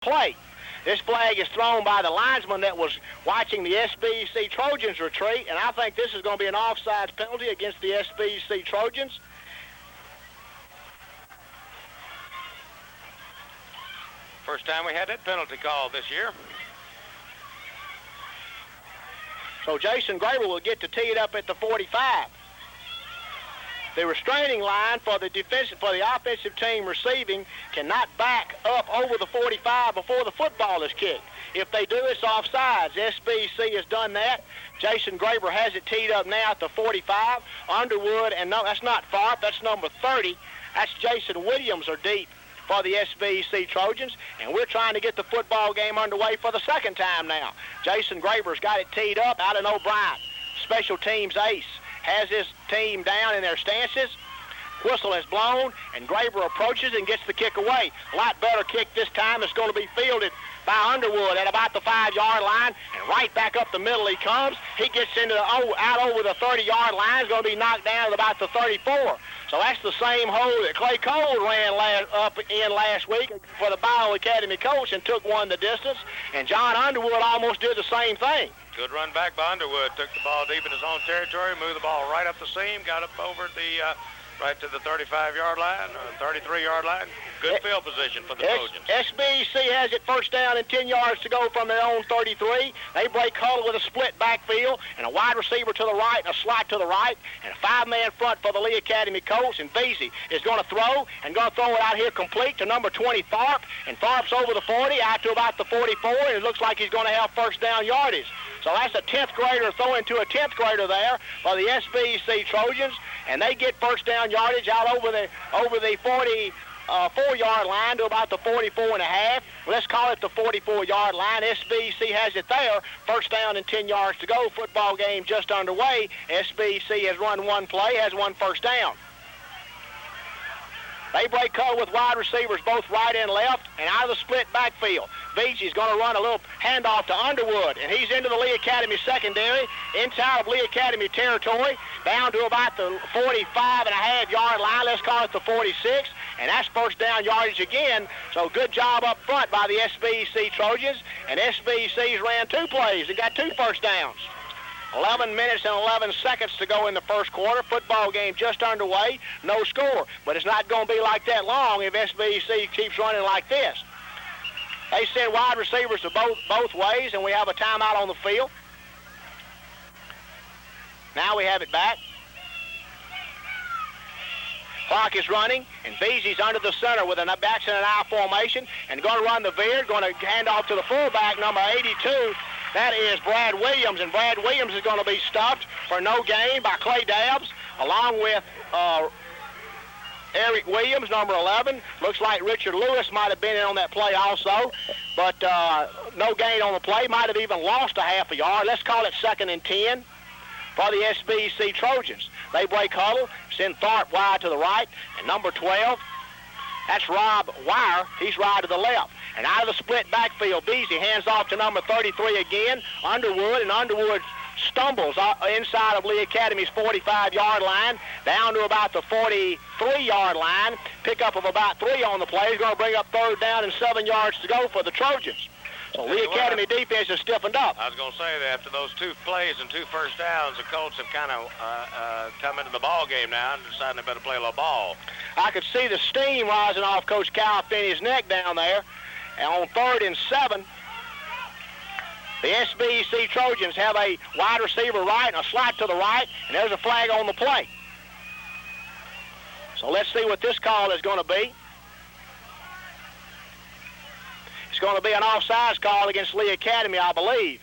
play. This flag is thrown by the linesman that was watching the SBEC Trojans retreat, and I think this is going to be an offsides penalty against the SBEC Trojans. First time we had that penalty call this year. So Jason Graber will get to tee it up at the 45. The restraining line for the offensive team receiving cannot back up over the 45 before the football is kicked. If they do, it's offsides. SBC has done that. Jason Graber has it teed up now at the 45. Underwood, and no, that's not Tharp, that's number 30. That's Jason Williams are deep for the SBEC Trojans, and we're trying to get the football game underway for the second time now. Jason Graber's got it teed up. Alan O'Brien, special teams ace, has his team down in their stances. Whistle has blown, and Graber approaches and gets the kick away. A lot better kick this time. It's going to be fielded by Underwood at about the 5-yard line, and right back up the middle he comes. He gets into out over the 30-yard line. He's going to be knocked down at about the 34. So that's the same hole that Clay Cole ran last week for the Bio Academy Colts and took one the distance, and John Underwood almost did the same thing. Good run back by Underwood. Took the ball deep in his own territory, moved the ball right up the seam, got up over the right to the 35-yard line, 33-yard line. Good field position for the Trojans. SBEC has it first down and 10 yards to go from their own 33. They break huddle with a split backfield and a wide receiver to the right and a slot to the right and a 5-man front for the Lee Academy Colts. And Veazey is going to throw it out here complete to number 20, Tharp. And Tharp's over the 40 out to about the 44, and it looks like he's going to have first down yardage. So that's a 10th grader throwing to a 10th grader there for the SBEC Trojans, and they get first down yardage out over the 44-yard line to about the 44.5. Let's call it the 44-yard line. SBEC has it there. First down and 10 yards to go. Football game just underway. SBEC has run one play, has one first down. They break huddle with wide receivers both right and left, and out of the split backfield. Veazey's going to run a little handoff to Underwood, and he's into the Lee Academy secondary, inside of Lee Academy territory, down to about the 45.5-yard line. Let's call it the 46, and that's first down yardage again. So good job up front by the SBEC Trojans, and SBEC's ran two plays and got two first downs. 11 minutes and 11 seconds to go in the first quarter. Football game just underway. No score. But it's not going to be like that long if SBEC keeps running like this. They send wide receivers to both ways, and we have a timeout on the field. Now we have it back. Clock is running, and Veazey's under the center with a backs in an I formation, and going to run the veer, going to hand off to the fullback, number 82. That is Brad Williams, and Brad Williams is going to be stopped for no gain by Clay Dabbs, along with Eric Williams, number 11. Looks like Richard Lewis might have been in on that play also, but no gain on the play. Might have even lost a half a yard. Let's call it 2nd and 10 for the SBEC Trojans. They break huddle, send Tharp wide to the right, and number 12, that's Rob Wire. He's wide to the left. And out of the split backfield, Veazey hands off to number 33 again, Underwood, and Underwood stumbles inside of Lee Academy's 45-yard line, down to about the 43-yard line. Pickup of about 3 on the play. He's going to bring up third down and 7 yards to go for the Trojans. So Lee Academy defense has stiffened up. I was going to say that after those 2 plays and 2 first downs, the Colts have kind of come into the ball game now and decided they better play a little ball. I could see the steam rising off Coach Cal Finney's neck down there. And on 3rd and 7, the SBEC Trojans have a wide receiver right and a slot to the right, and there's a flag on the play. So let's see what this call is going to be. It's going to be an offsides call against Lee Academy, I believe.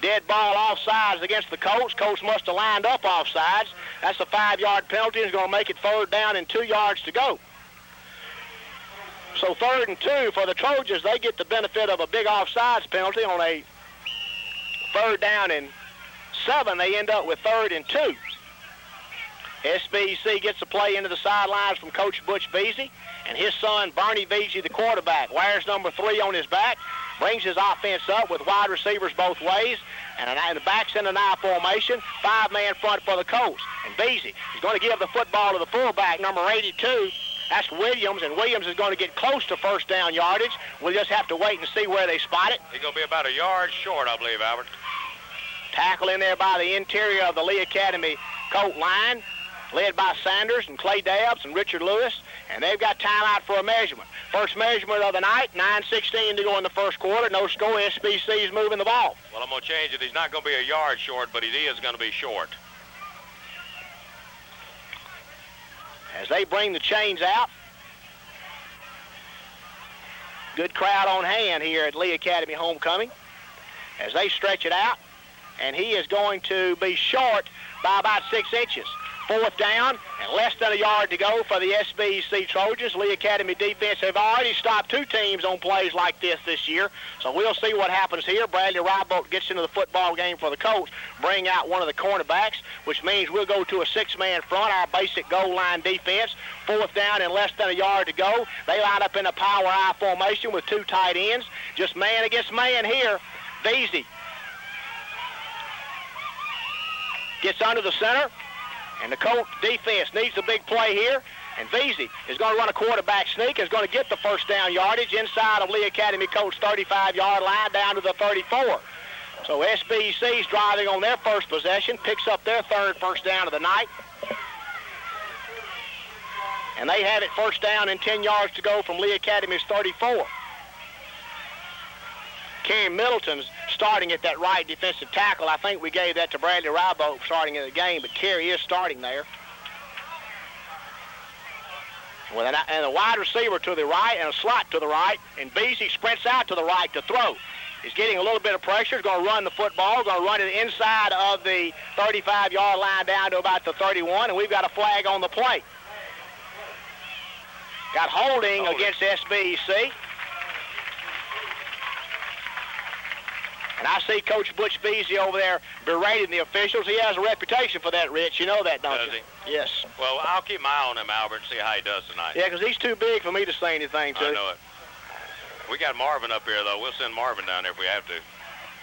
Dead ball offsides against the Colts. Colts must have lined up offsides. That's a 5-yard penalty. It's going to make it 3rd down and 2 yards to go. So 3rd and 2 for the Trojans. They get the benefit of a big offsides penalty on a 3rd down and 7. They end up with 3rd and 2. SBEC gets the play into the sidelines from Coach Butch Veazey, and his son, Bernie Veazey, the quarterback, wears number 3 on his back, brings his offense up with wide receivers both ways, and the back's in an I formation, 5-man front for the Colts. And Veazey is going to give the football to the fullback, number 82. That's Williams, and Williams is going to get close to first down yardage. We'll just have to wait and see where they spot it. He's going to be about a yard short, I believe, Albert. Tackle in there by the interior of the Lee Academy Colt line, led by Sanders and Clay Dabbs and Richard Lewis, and they've got time out for a measurement. First measurement of the night, 9:16 to go in the first quarter. No score. SBC is moving the ball. Well, I'm going to change it. He's not going to be a yard short, but he is going to be short. As they bring the chains out, good crowd on hand here at Lee Academy Homecoming. As they stretch it out, and he is going to be short by about 6 inches. Fourth down and less than a yard to go for the SBEC Trojans. Lee Academy defense have already stopped 2 teams on plays like this year. So we'll see what happens here. Bradley Rybolt gets into the football game for the Colts, bring out one of the cornerbacks, which means we'll go to a 6-man front, our basic goal line defense. Fourth down and less than a yard to go. They line up in a power I formation with 2 tight ends. Just man against man here. Veazey gets under the center. And the Colt defense needs a big play here. And Veazey is going to run a quarterback sneak, is going to get the first down yardage inside of Lee Academy Colts' 35-yard line down to the 34. So SBEC's driving on their first possession, picks up their third first down of the night. And they have it first down and 10 yards to go from Lee Academy's 34. Kerry Middleton's starting at that right defensive tackle. I think we gave that to Bradley Rybolt starting in the game, but Kerry is starting there. And a wide receiver to the right and a slot to the right, and Veazey sprints out to the right to throw. He's getting a little bit of pressure. He's going to run the football, going to run it inside of the 35-yard line down to about the 31, and we've got a flag on the play. Got holding against SBEC. And I see Coach Butch Veazey over there berating the officials. He has a reputation for that, Rich. You know that, don't you? Does he? Yes. Well, I'll keep my eye on him, Albert, and see how he does tonight. Yeah, because he's too big for me to say anything to. I know it. We got Marvin up here, though. We'll send Marvin down there if we have to.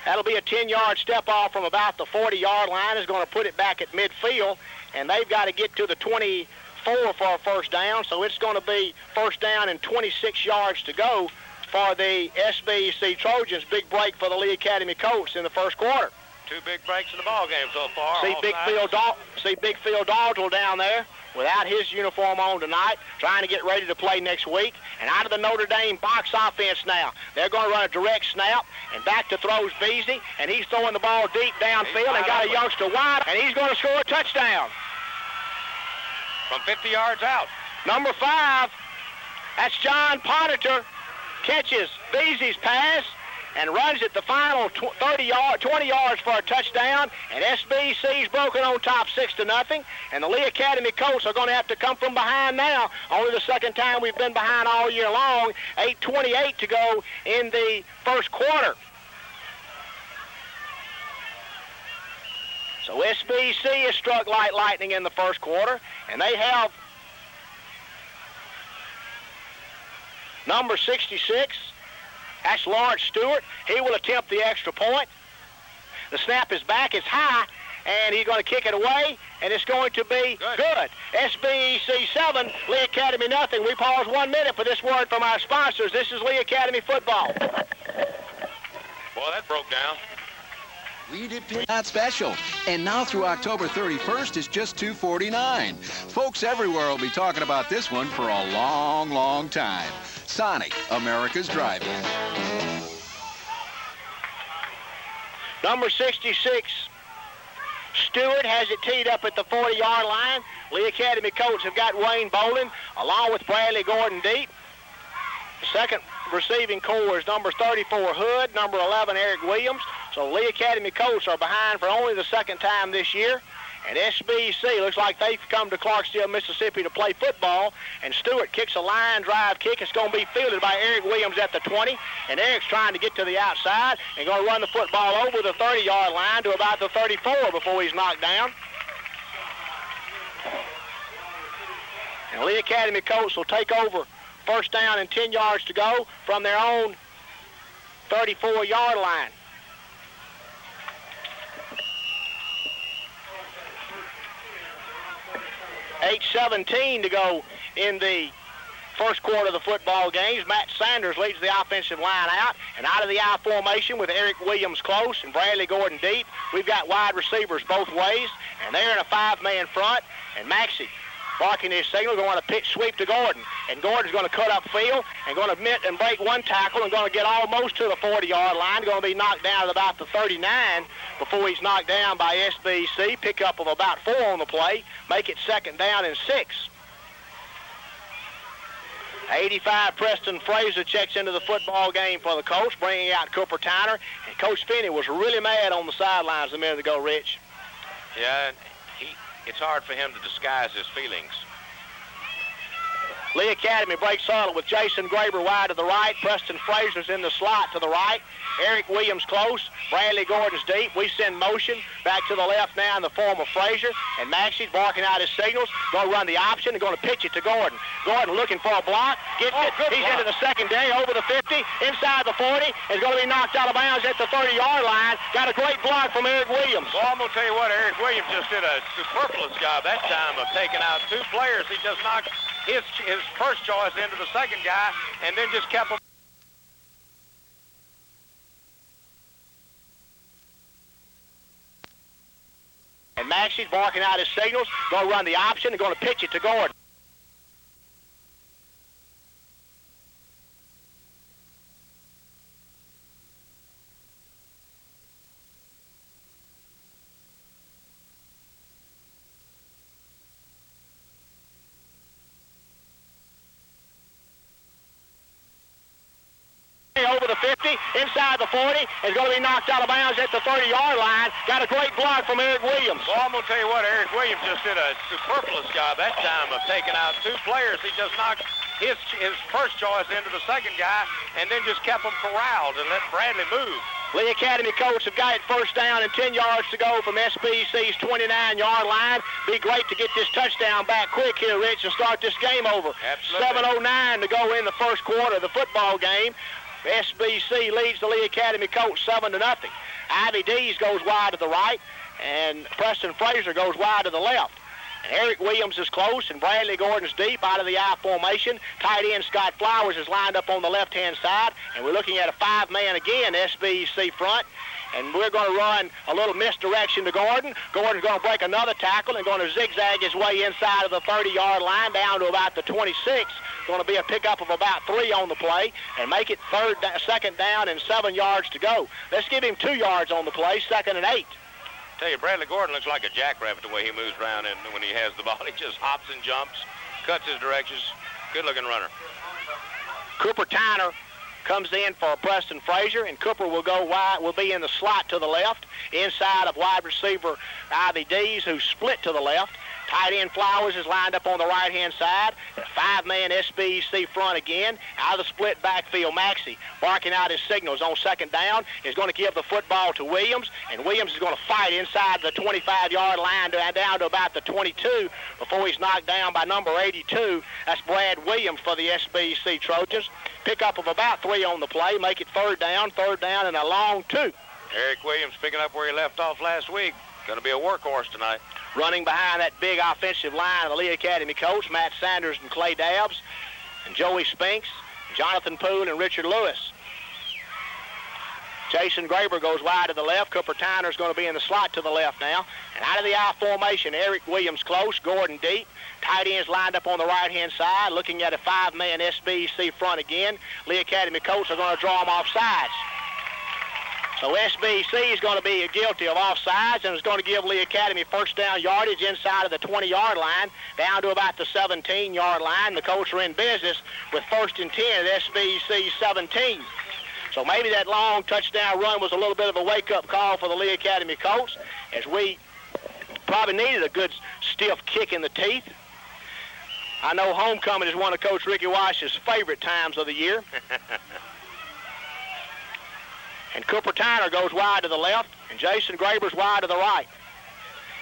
That'll be a 10-yard step off from about the 40-yard line. Is going to put it back at midfield, and they've got to get to the 24 for a first down, so it's going to be first down and 26 yards to go for the SBEC Trojans. Big break for the Lee Academy Colts in the first quarter. 2 big breaks in the ball game so far. See Big Phil Daltrell down there without his uniform on tonight, trying to get ready to play next week. And out of the Notre Dame box offense now, they're going to run a direct snap, and back to throws Veazey, and he's throwing the ball deep downfield and got a youngster wide, and he's going to score a touchdown. From 50 yards out. Number 5, that's John Ponitor, catches Veazey's pass and runs it the final 20 yards for a touchdown, and SBC's broken on top 6-0, and the Lee Academy Colts are going to have to come from behind now. Only the second time we've been behind all year long. 8:28 to go in the first quarter. So SBC is struck like lightning in the first quarter, and they have number 66. That's Lawrence Stewart. He will attempt the extra point. The snap is back. It's high, and he's going to kick it away, and it's going to be good. SBEC 7, Lee Academy nothing. We pause 1 minute for this word from our sponsors. This is Lee Academy football. Boy, that broke down. We did not special, and now through October 31st, it's just $2.49. Folks everywhere will be talking about this one for a long, long time. Sonic, America's drive-in. Number 66, Stewart has it teed up at the 40-yard line. Lee Academy Colts have got Wayne Bolin along with Bradley Gordon deep. The second receiving core is number 34, Hood, number 11, Eric Williams. So Lee Academy Colts are behind for only the second time this year. And SBEC looks like they've come to Clarksdale, Mississippi to play football. And Stewart kicks a line drive kick. It's going to be fielded by Eric Williams at the 20. And Eric's trying to get to the outside and going to run the football over the 30-yard line to about the 34 before he's knocked down. And Lee Academy Colts will take over first down and 10 yards to go from their own 34-yard line. 8:17 to go in the first quarter of the football games. Matt Sanders leads the offensive line out, and out of the I formation with Eric Williams close and Bradley Gordon deep. We've got wide receivers both ways, and they're in a 5-man front, and Maxey barking his signal, going to pitch sweep to Gordon. And Gordon's going to cut up field and going to mitt and break one tackle and going to get almost to the 40-yard line. Going to be knocked down at about the 39 before he's knocked down by SBEC. Pickup of about 4 on the play. Make it 2nd down and 6. 85 Preston Fraser checks into the football game for the Colts, bringing out Cooper Tyner. And Coach Finney was really mad on the sidelines a minute ago, Rich. Yeah, it's hard for him to disguise his feelings. Lee Academy breaks solid with Jason Graber wide to the right. Preston Fraser's in the slot to the right. Eric Williams close. Bradley Gordon's deep. We send motion back to the left now in the form of Fraser. And Maxey's barking out his signals. Going to run the option and going to pitch it to Gordon. Gordon looking for a block. Gets it. He's into the secondary over the 50. Inside the 40. Is going to be knocked out of bounds at the 30-yard line. Got a great block from Eric Williams. Well, I'm going to tell you what, Eric Williams just did a superfluous job that time of taking out 2 players. He just knocked his first choice into the second guy and then just kept him. And Maxey's barking out his signals, going to run the option and going to pitch it to Gordon. Over the 50, inside the 40, is going to be knocked out of bounds at the 30-yard line. Got a great block from Eric Williams. Well, I'm going to tell you what, Eric Williams just did a superfluous job that time of taking out 2 players. He just knocked his first choice into the second guy and then just kept him corralled and let Bradley move. Lee Academy Colts have got it 1st down and 10 yards to go from SBEC's 29-yard line. Be great to get this touchdown back quick here, Rich, and start this game over. Absolutely. 7:09 to go in the first quarter of the football game. SBC leads the Lee Academy Colts 7-0. Ivy Dees goes wide to the right, and Preston Fraser goes wide to the left. And Eric Williams is close, and Bradley Gordon's deep out of the I formation. Tight end Scott Flowers is lined up on the left-hand side, and we're looking at a 5-man again, SBC front. And we're going to run a little misdirection to Gordon. Gordon's going to break another tackle and going to zigzag his way inside of the 30-yard line down to about the 26. Going to be a pickup of about 3 on the play and make it 2nd down and 7 yards to go. Let's give him 2 yards on the play, 2nd and 8. Tell you, Bradley Gordon looks like a jackrabbit the way he moves around and when he has the ball. He just hops and jumps, cuts his directions. Good-looking runner. Cooper Tyner comes in for Preston Fraser, and Cooper will go wide, will be in the slot to the left, inside of wide receiver Ivy Dees, who's split to the left. Tight end Flowers is lined up on the right-hand side. 5-man SBEC front again. Out of the split backfield, Maxey barking out his signals on 2nd down is going to give the football to Williams, and Williams is going to fight inside the 25-yard line down to about the 22 before he's knocked down by number 82. That's Brad Williams for the SBEC Trojans. Pickup of about 3 on the play. Make it 3rd down, and a long 2. Eric Williams picking up where he left off last week. Going to be a workhorse tonight. Running behind that big offensive line of the Lee Academy Colts, Matt Sanders and Clay Dabbs, and Joey Spinks, Jonathan Poole, and Richard Lewis. Jason Graber goes wide to the left. Cooper Tyner's going to be in the slot to the left now. And out of the I formation, Eric Williams close, Gordon deep. Tight ends lined up on the right-hand side, looking at a 5-man SBEC front again. Lee Academy Colts are going to draw them off sides. So SBC is going to be guilty of offsides and is going to give Lee Academy 1st down yardage inside of the 20-yard line down to about the 17-yard line. The Colts are in business with 1st and 10 at SBC 17. So maybe that long touchdown run was a little bit of a wake-up call for the Lee Academy Colts, as we probably needed a good stiff kick in the teeth. I know homecoming is one of Coach Ricky Wash's favorite times of the year. And Cooper Tyner goes wide to the left, and Jason Graber's wide to the right.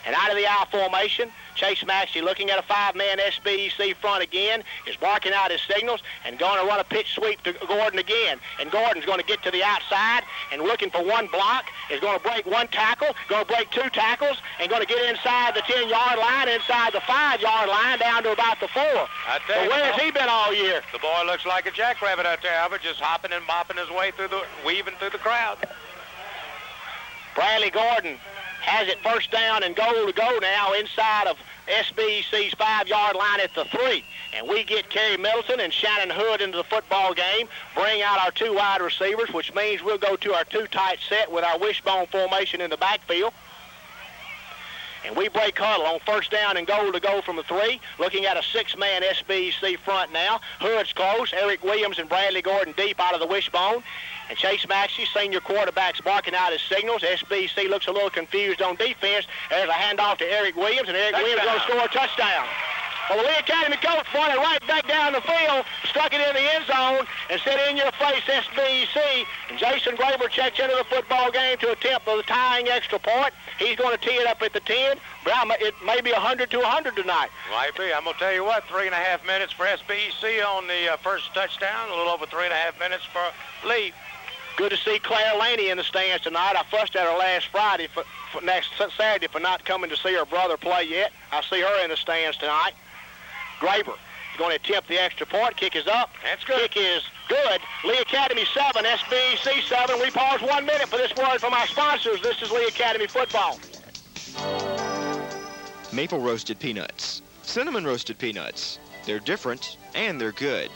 And out of the I formation, Chase Maxey, looking at a 5-man SBEC front again, is barking out his signals and going to run a pitch sweep to Gordon again. And Gordon's going to get to the outside and looking for one block, is going to break one tackle, going to break two tackles, and going to get inside the 10-yard line, inside the 5-yard line, down to about the 4. So where has he been all year? The boy looks like a jackrabbit out there, Albert, just hopping and bopping his way through weaving through the crowd. Bradley Gordon has it first down and goal to go now inside of SBEC's 5-yard line at the 3. And we get Kerry Middleton and Shannon Hood into the football game, bring out our 2 wide receivers, which means we'll go to our 2 tight set with our wishbone formation in the backfield. And we break huddle on first down and goal to go from the 3, looking at a 6-man SBEC front now. Hood's close, Eric Williams and Bradley Gordon deep out of the wishbone. And Chase Maxey, senior quarterback's barking out his signals. SBEC looks a little confused on defense. There's a handoff to Eric Williams, and Eric Williams is going to score a touchdown. Well, the Lee Academy coach pointed right back down the field, stuck it in the end zone, and said, in your face, SBEC. And Jason Graber checks into the football game to attempt the tying extra point. He's going to tee it up at the 10. It may be 100 to 100 tonight. Might be. I'm going to tell you what, 3.5 minutes for SBEC on the first touchdown, a little over 3.5 minutes for Lee. Good to see Claire Laney in the stands tonight. I fussed at her last Friday, for next Saturday, for not coming to see her brother play yet. I see her in the stands tonight. Graber is going to attempt the extra point. Kick is up. That's good. Kick is good. Lee Academy 7, SBEC 7. We pause 1 minute for this word from our sponsors. This is Lee Academy football. Maple roasted peanuts. Cinnamon roasted peanuts. They're different and they're good.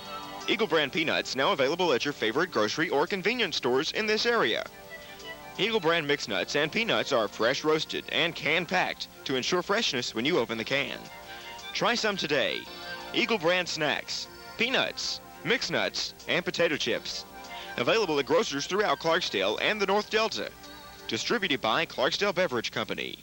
Eagle brand peanuts now available at your favorite grocery or convenience stores in this area. Eagle brand mixed nuts and peanuts are fresh roasted and can packed to ensure freshness when you open the can. Try some today. Eagle brand snacks, peanuts, mixed nuts, and potato chips. Available at grocers throughout Clarksdale and the North Delta. Distributed by Clarksdale Beverage Company.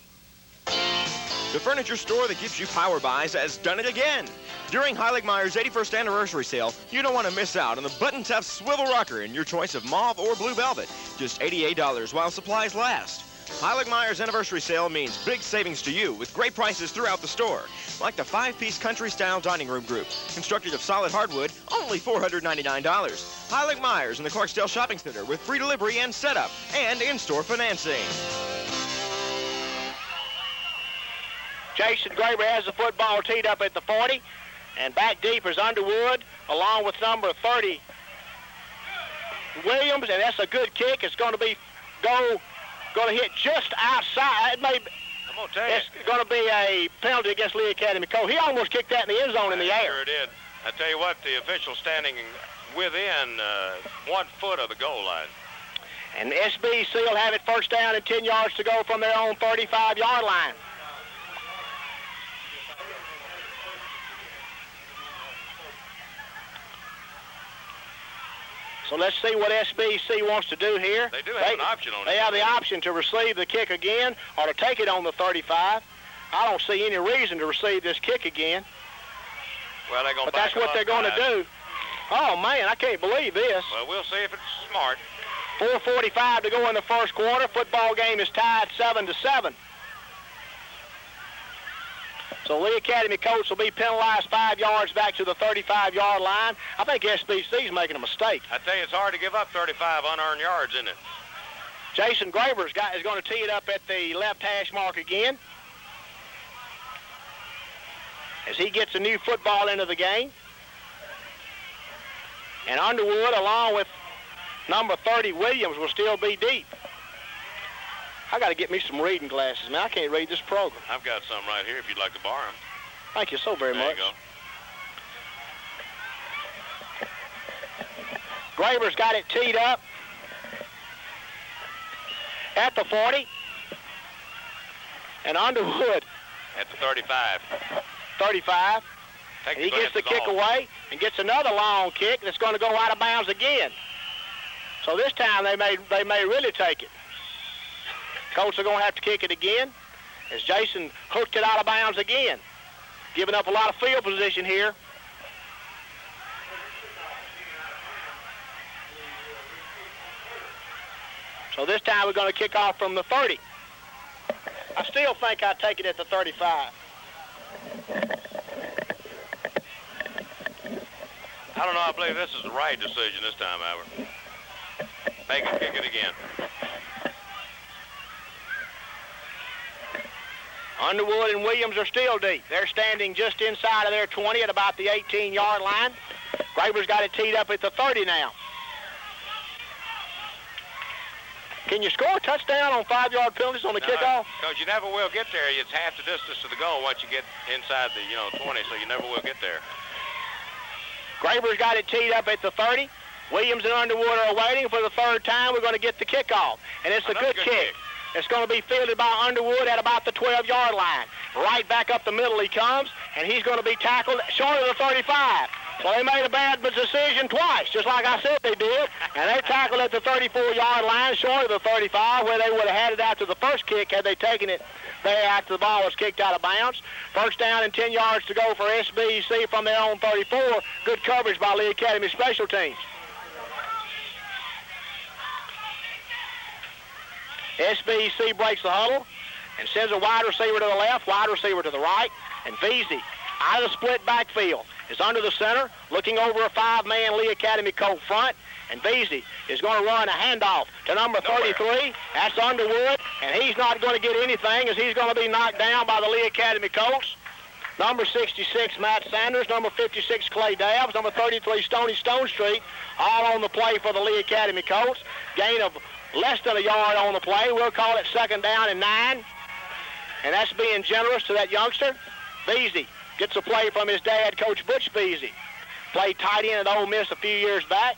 The furniture store that gives you power buys has done it again. During Heiligmeyer's 81st anniversary sale, you don't want to miss out on the button-tough swivel rocker in your choice of mauve or blue velvet. Just $88 while supplies last. Heiligmeyer's anniversary sale means big savings to you with great prices throughout the store. Like the 5-piece country-style dining room group, constructed of solid hardwood, only $499. Heiligmeyer's in the Clarksdale Shopping Center with free delivery and setup and in-store financing. Jason Graber has the football teed up at the 40. And back deep is Underwood, along with number 30, Williams, and that's a good kick. It's going to be going to hit just outside. It may. I'm going to tell you. It's going to be a penalty against Lee Academy Cole. He almost kicked that in the end zone in the air. Sure did. I tell you what, the official standing within 1 foot of the goal line. And SBEC will have it first down and 10 yards to go from their own 35-yard line. So let's see what SBEC wants to do here. They do have an option on it. They have the option to receive the kick again or to take it on the 35. I don't see any reason to receive this kick again. Well, they're going to But that's what they're going to do. Oh, man, I can't believe this. Well, we'll see if it's smart. 4:45 to go in the first quarter. Football game is tied 7-7. So Lee Academy Colts will be penalized 5 yards back to the 35-yard line. I think SBC is making a mistake. I tell you, it's hard to give up 35 unearned yards, isn't it? Jason Graber is going to tee it up at the left hash mark again, as he gets a new football into the game. And Underwood, along with number 30, Williams, will still be deep. I got to get me some reading glasses, man. I can't read this program. I've got some right here if you'd like to borrow them. Thank you so very much. There you go. Graber's got it teed up at the 40. And Underwood at the 35. 35. And he gets the kick away and gets another long kick that's going to go out of bounds again. So this time they may really take it. Colts are going to have to kick it again as Jason hooked it out of bounds again, giving up a lot of field position here. So this time we're going to kick off from the 30. I still think I'd take it at the 35. I don't know. I believe this is the right decision this time, Albert. They can kick it again. Underwood and Williams are still deep. They're standing just inside of their 20 at about the 18-yard line. Graber's got it teed up at the 30 now. Can you score a touchdown on 5-yard penalties on the kickoff? Coach, you never will get there. It's half the distance to the goal once you get inside the 20, so you never will get there. Graber's got it teed up at the 30. Williams and Underwood are waiting for the third time. We're going to get the kickoff, and it's a good kick. It's going to be fielded by Underwood at about the 12-yard line. Right back up the middle he comes, and he's going to be tackled short of the 35. So they made a bad decision twice, just like I said they did, and they tackled at the 34-yard line short of the 35, where they would have had it after the first kick had they taken it there after the ball was kicked out of bounds. First down and 10 yards to go for SBEC from their own 34. Good coverage by Lee Academy Special Teams. SBEC breaks the huddle and sends a wide receiver to the left, wide receiver to the right, and Veazey out of the split backfield is under the center, looking over a 5-man Lee Academy Colt front, and Veazey is going to run a handoff to number 33. That's Underwood, and he's not going to get anything as he's going to be knocked down by the Lee Academy Colts. Number 66, Matt Sanders. Number 56, Clay Dabbs. Number 33, Stony Stone Street, all on the play for the Lee Academy Colts. Gain of less than a yard on the play. We'll call it second down and 9. And that's being generous to that youngster. Veazey gets a play from his dad, Coach Butch Veazey. Played tight end at Ole Miss a few years back.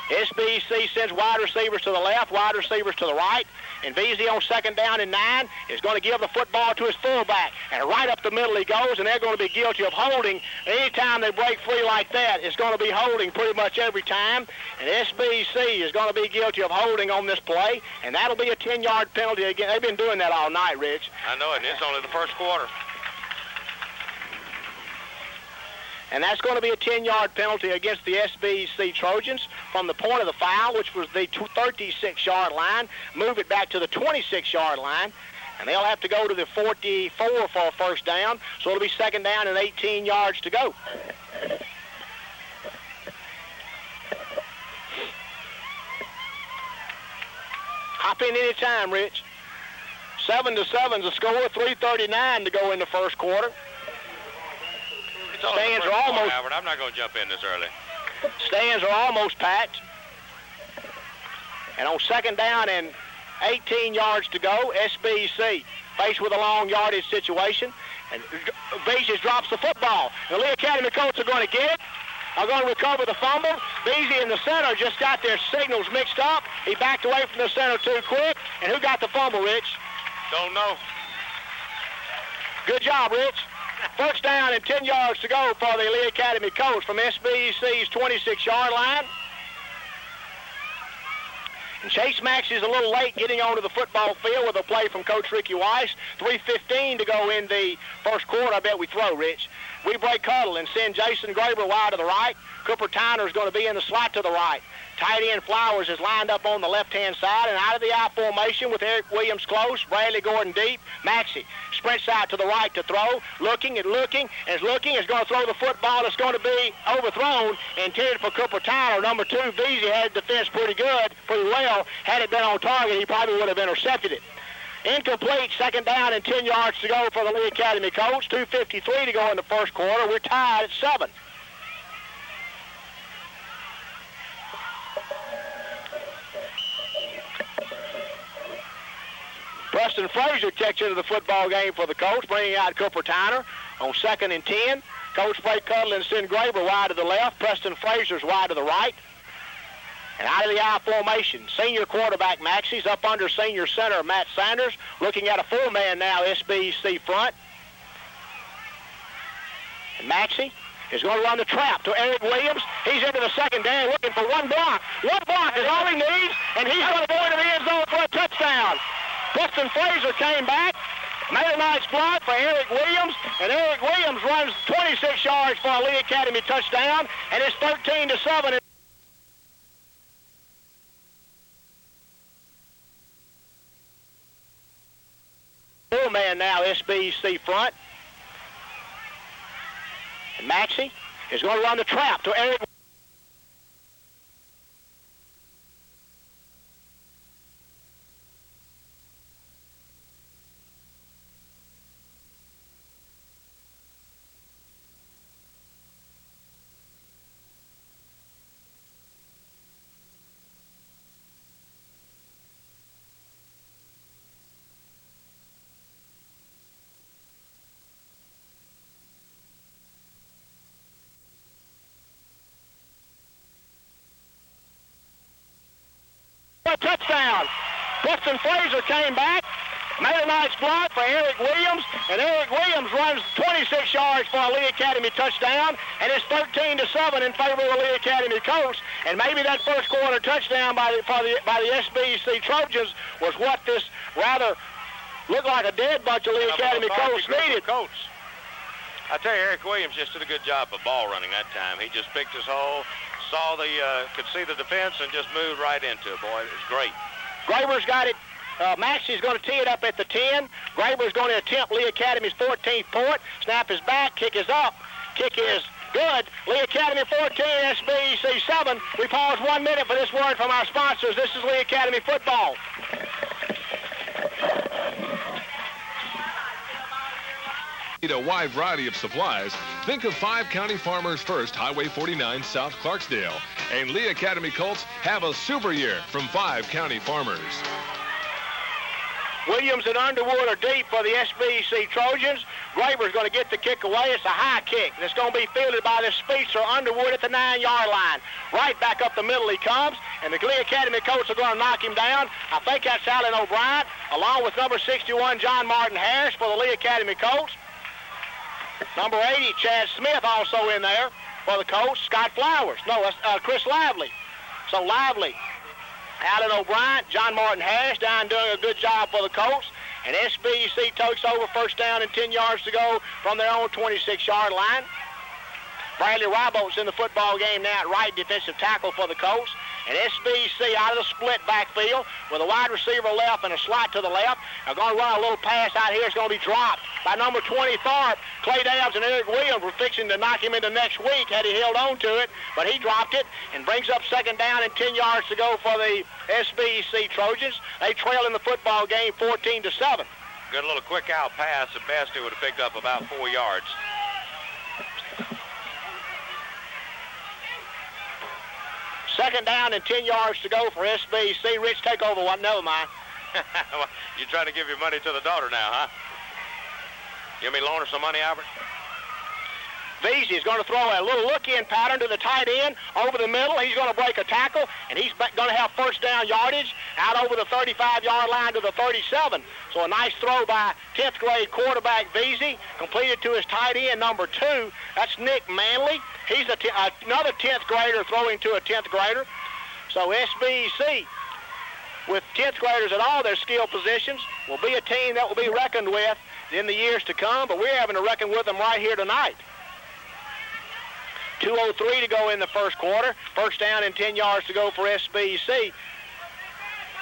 SBEC sends wide receivers to the left, wide receivers to the right. And Veazey on second down and 9 is going to give the football to his fullback. And right up the middle he goes, and they're going to be guilty of holding. Anytime they break free like that, it's going to be holding pretty much every time. And SBEC is going to be guilty of holding on this play, and that'll be a 10-yard penalty again. They've been doing that all night, Rich. I know it, and it's only the first quarter. And that's going to be a 10-yard penalty against the SBEC Trojans from the point of the foul, which was the 36-yard line. Move it back to the 26-yard line. And they'll have to go to the 44 for a first down. So it'll be second down and 18 yards to go. Hop in any time, Rich. 7-7 is the score. 3:39 to go in the first quarter. Stands are almost. Albert, I'm not going to jump in this early. Stands are almost packed. And on second down and 18 yards to go, SBEC faced with a long yardage situation. And Veazey drops the football. The Lee Academy Colts are going to get it. Are going to recover the fumble. Veazey in the center just got their signals mixed up. He backed away from the center too quick. And who got the fumble, Rich? Don't know. Good job, Rich. First down and 10 yards to go for the Lee Academy Colts from SBEC's 26-yard line. And Chase Max is a little late getting onto the football field with a play from Coach Ricky Weiss. 3:15 to go in the first quarter. I bet we throw, Rich. We break huddle and send Jason Graber wide to the right. Cooper Tyner is going to be in the slot to the right. Tight end Flowers is lined up on the left-hand side, and out of the I formation with Eric Williams close, Bradley Gordon deep. Maxey sprints out to the right to throw, looking, is going to throw the football. It's going to be overthrown, intended for Cooper Tyner. Number 2, Veazey had defense pretty well. Had it been on target, he probably would have intercepted it. Incomplete, second down and 10 yards to go for the Lee Academy Colts. 2:53 to go in the first quarter. We're tied at 7. Preston Frazier checks into the football game for the Colts, bringing out Cooper Tyner on second and 10. Coach break huddle and send Graber wide to the left. Preston Frazier's wide to the right. And out of the I formation, senior quarterback Maxey's up under senior center Matt Sanders, looking at a 4-man now SBEC front. And Maxey is going to run the trap to Eric Williams. He's into the second down looking for one block. One block is all he needs, and he's going to go into the end zone for a touchdown. Preston Frazier came back, made a nice block for Eric Williams, and Eric Williams runs 26 yards for a Lee Academy touchdown, and it's 13-7. Full man now, SBEC front. And Maxey is going to run the trap to Eric. Touchdown. Preston Fraser came back, made a nice block for Eric Williams, and Eric Williams runs 26 yards for a Lee Academy touchdown, and it's 13-7 in favor of the Lee Academy Colts. And maybe that first quarter touchdown by the SBEC Trojans was what this rather looked like a dead bunch of Lee Academy Colts needed. I tell you, Eric Williams just did a good job of ball running that time. He just picked his hole, could see the defense, and just moved right into it. Boy, it was great. Graber's got it. Maxey's going to tee it up at the 10. Graber's going to attempt Lee Academy's 14th point. Snap is back. Kick is up. Kick is good. Lee Academy 14, SBEC 7. We pause 1 minute for this word from our sponsors. This is Lee Academy football. Need a wide variety of supplies? Think of 5 County Farmers First, Highway 49, South Clarksdale. And Lee Academy Colts have a super year from 5 County Farmers. Williams and Underwood are deep for the SBEC Trojans. Graber's going to get the kick away. It's a high kick. It's going to be fielded by this speedster Underwood at the 9-yard line. Right back up the middle he comes, and the Lee Academy Colts are going to knock him down. I think that's Alan O'Brien, along with number 61, John Martin Harris for the Lee Academy Colts. Number 80, Chad Smith, also in there for the Colts. Scott Flowers. No, that's Chris Lively. So Lively, Alan O'Brien, John Martin Harris down doing a good job for the Colts. And SBEC takes over first down and 10 yards to go from their own 26-yard line. Bradley Rybolt's in the football game now at right defensive tackle for the Colts. And SBEC out of the split backfield with a wide receiver left and a slot to the left. They're going to run a little pass out here. It's going to be dropped by number 20, Tharp. Clay Dabbs and Eric Williams were fixing to knock him into next week had he held on to it, but he dropped it and brings up second down and 10 yards to go for the SBEC Trojans. They trail in the football game 14-7. Good little quick out pass. At best, it would have picked up about 4 yards. Second down and 10 yards to go for SBEC. Rich, take over one. Never mind. You're trying to give your money to the daughter now, huh? You want me to loan her some money, Albert? Veazey is going to throw a little look-in pattern to the tight end over the middle. He's going to break a tackle, and he's going to have first down yardage out over the 35-yard line to the 37. So a nice throw by 10th grade quarterback Veazey, completed to his tight end, number 2. That's Nick Manley. He's another 10th grader throwing to a 10th grader. So SBEC, with 10th graders at all their skill positions, will be a team that will be reckoned with in the years to come, but we're having to reckon with them right here tonight. 2:03 to go in the first quarter. First down and 10 yards to go for SBEC.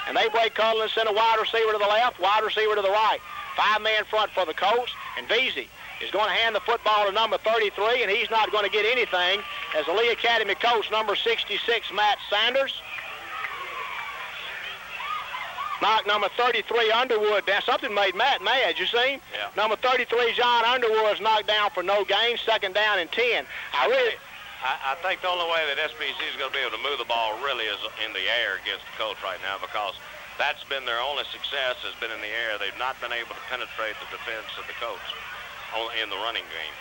And they break cover and send a wide receiver to the left, wide receiver to the right. 5-man front for the Colts, and Veazey is going to hand the football to number 33, and he's not going to get anything as the Lee Academy coach, number 66, Matt Sanders. Knocked number 33, Underwood, down. Something made Matt mad, you see? Yeah. Number 33, John Underwood, is knocked down for no gain, second down and 10. I think the only way that SBEC is going to be able to move the ball really is in the air against the Colts right now, because that's been their only success, has been in the air. They've not been able to penetrate the defense of the Colts in the running game.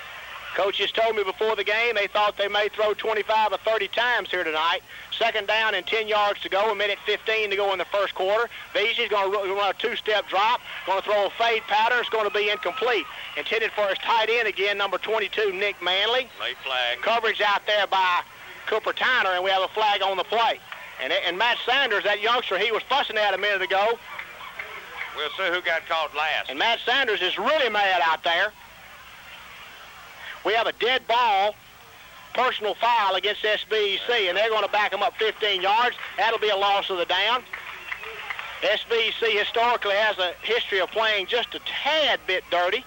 Coaches told me before the game they thought they may throw 25 or 30 times here tonight. Second down and 10 yards to go, a minute 15 to go in the first quarter. Veazey's going to run a two-step drop, going to throw a fade pattern. It's going to be incomplete. Intended for his tight end again, number 22, Nick Manley. Late flag. Coverage out there by Cooper Tyner, and we have a flag on the play. And Matt Sanders, that youngster he was fussing at a minute ago. We'll see who got caught last. And Matt Sanders is really mad out there. We have a dead ball, personal foul against SBEC, and they're going to back them up 15 yards. That'll be a loss of the down. SBEC historically has a history of playing just a tad bit dirty.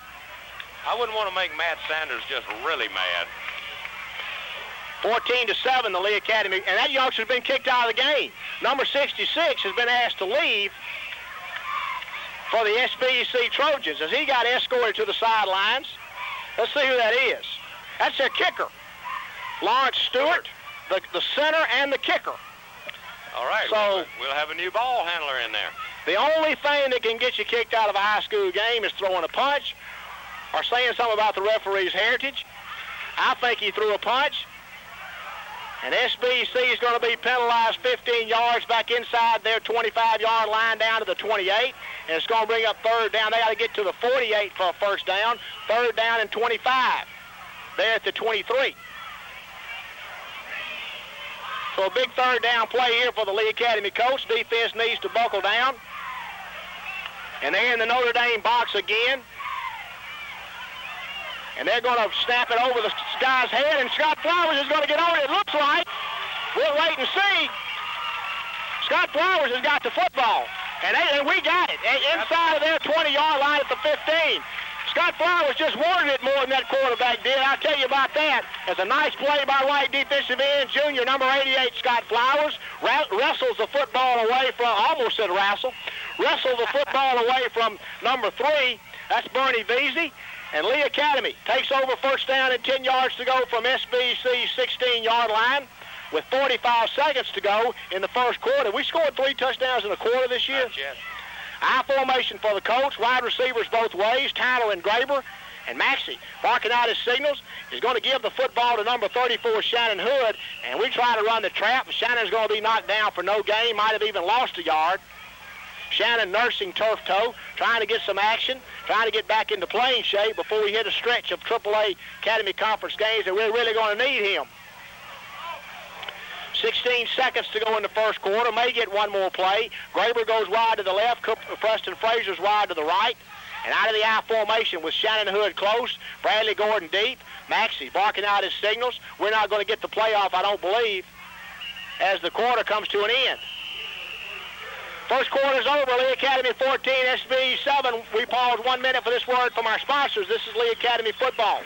I wouldn't want to make Matt Sanders just really mad. 14-7, the Lee Academy, and that youngster's been kicked out of the game. Number 66 has been asked to leave for the SBEC Trojans as he got escorted to the sidelines. Let's see who that is. That's their kicker, Lawrence Stewart, the center and the kicker. All right, so we'll have a new ball handler in there. The only thing that can get you kicked out of a high school game is throwing a punch or saying something about the referee's heritage. I think he threw a punch. And SBEC is going to be penalized 15 yards back inside their 25-yard line down to the 28. And it's going to bring up third down. They got to get to the 48 for a first down. Third down and 25. They're at the 23. So a big third down play here for the Lee Academy coach. Defense needs to buckle down. And they're in the Notre Dame box again. And they're going to snap it over the guy's head, and Scott Flowers is going to get on it, it looks like. We'll wait and see. Scott Flowers has got the football, and we got it. Inside of their 20-yard line at the 15. Scott Flowers just wanted it more than that quarterback did. I'll tell you about that. It's a nice play by right defensive end, junior, number 88, Scott Flowers. Wrestles the football away from, I almost said wrestle. Wrestles the football away from number 3. That's Bernie Veazey. And Lee Academy takes over first down and 10 yards to go from SBEC's 16-yard line with 45 seconds to go in the first quarter. We scored 3 touchdowns in a quarter this year. I formation for the Colts, wide receivers both ways, Tyler and Graber. And Maxey, barking out his signals, is going to give the football to number 34, Shannon Hood. And we try to run the trap. Shannon's going to be knocked down for no gain, might have even lost a yard. Shannon nursing turf toe, trying to get some action, trying to get back into playing shape before we hit a stretch of AAA Academy Conference games that we're really going to need him. 16 seconds to go in the first quarter. May get one more play. Graber goes wide to the left. Preston Frazier's wide to the right. And out of the I formation with Shannon Hood close, Bradley Gordon deep. Maxey barking out his signals. We're not going to get the playoff, I don't believe, as the quarter comes to an end. First quarter's over. Lee Academy 14, SB 7. We pause 1 minute for this word from our sponsors. This is Lee Academy football.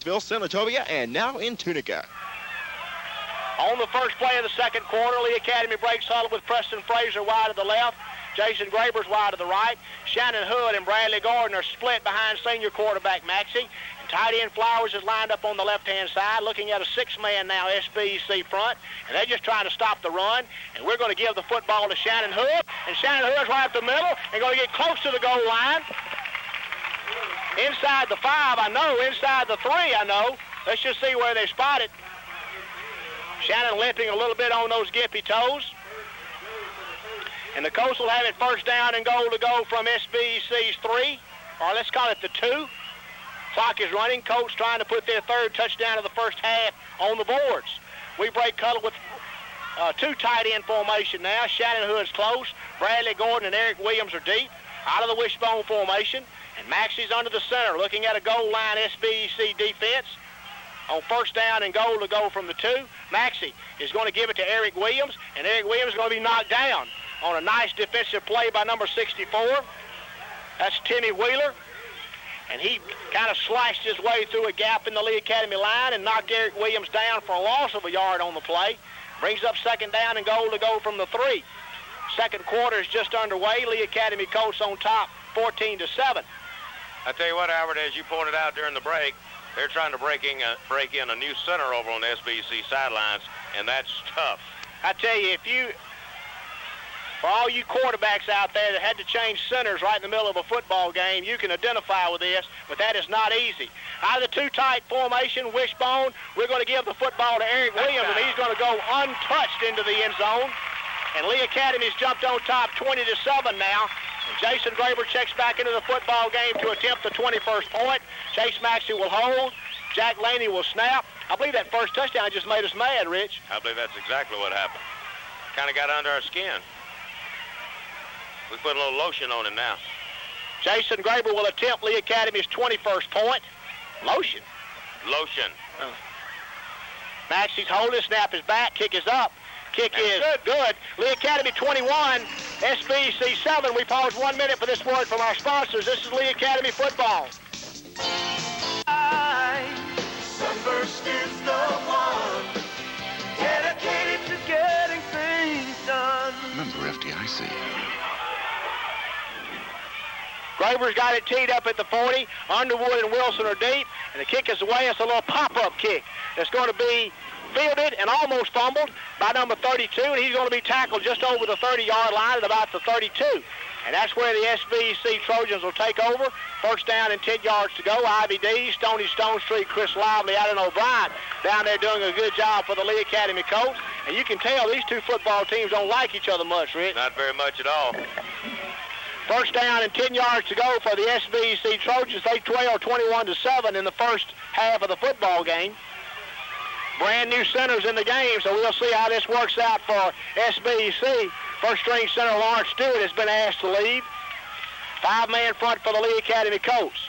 Bill Senatobia, and now in Tunica. On the first play of the second quarter, Lee Academy breaks huddle with Preston Frazier wide to the left. Jason Graber's wide to the right. Shannon Hood and Bradley Gordon are split behind senior quarterback Maxey. And tight end Flowers is lined up on the left-hand side, looking at a 6-man now SBEC front. And they're just trying to stop the run. And we're going to give the football to Shannon Hood. And Shannon Hood's right up the middle and going to get close to the goal line. Inside the 5, I know. Inside the 3, I know. Let's just see where they spot it. Shannon limping a little bit on those gippy toes. And the Colts will have it first down and goal to go from SBEC's 3, or let's call it the 2. Clock is running. Colts trying to put their third touchdown of the first half on the boards. We break huddle with 2 tight end formation now. Shannon Hood's close. Bradley Gordon and Eric Williams are deep. Out of the wishbone formation. And Maxey's under the center looking at a goal line SBEC defense. On first down and goal to go from the 2. Maxey is going to give it to Eric Williams, and Eric Williams is going to be knocked down on a nice defensive play by number 64. That's Timmy Wheeler. And he kind of sliced his way through a gap in the Lee Academy line and knocked Eric Williams down for a loss of a yard on the play. Brings up second down and goal to go from the 3. Second quarter is just underway. Lee Academy Colts on top, 14-7. I tell you what, Albert, as you pointed out during the break, they're trying to break in a new center over on the SBEC sidelines, and that's tough. I tell you, for all you quarterbacks out there that had to change centers right in the middle of a football game, you can identify with this, but that is not easy. Out of the 2 tight formation, wishbone, we're going to give the football to Eric Williams, and he's going to go untouched into the end zone. And Lee Academy's jumped on top 20-7 now. And Jason Graber checks back into the football game to attempt the 21st point. Chase Maxey will hold. Jack Laney will snap. I believe that first touchdown just made us mad, Rich. I believe that's exactly what happened. Kind of got under our skin. We put a little lotion on him now. Jason Graber will attempt Lee Academy's 21st point. Lotion. Maxey's holding. Snap is back. Kick is up. Kick is good. Lee Academy 21. SBEC 7. We pause 1 minute for this word from our sponsors. This is Lee Academy football. Sunburst is the one dedicated to getting things done. Remember FDIC. Graber's got it teed up at the 40. Underwood and Wilson are deep, and the kick is away. It's a little pop-up kick. It's going to be fielded and almost fumbled by number 32, and he's going to be tackled just over the 30-yard line at about the 32. And that's where the SBEC Trojans will take over. First down and 10 yards to go. Ivy D, Stony Stone Street, Chris Lively, Alan O'Brien down there doing a good job for the Lee Academy Colts. And you can tell these two football teams don't like each other much, Rich. Not very much at all. First down and 10 yards to go for the SBEC Trojans. They trail 21-7 in the first half of the football game. Brand new centers in the game, so we'll see how this works out for SBEC. First string center Lawrence Stewart has been asked to leave. 5-man front for the Lee Academy Colts.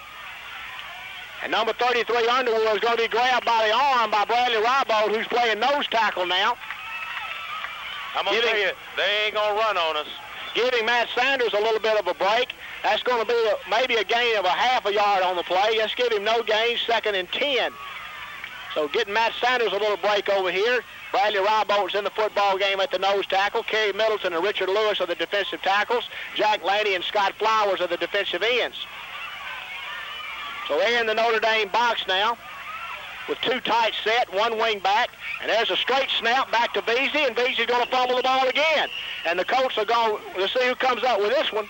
And number 33 Underwood is going to be grabbed by the arm by Bradley Rybold, who's playing nose tackle now. I'm going to tell you, they ain't going to run on us. Giving Matt Sanders a little bit of a break. That's going to be maybe a gain of a half a yard on the play. Let's give him no gain, 2nd and 10. So getting Matt Sanders a little break over here. Bradley Rybold's in the football game at the nose tackle. Kerry Middleton and Richard Lewis are the defensive tackles. Jack Laney and Scott Flowers are the defensive ends. So they're in the Notre Dame box now with two tight set, one wing back. And there's a straight snap back to Beasley, and Beasley's going to fumble the ball again. And the Colts are going to see who comes up with this one.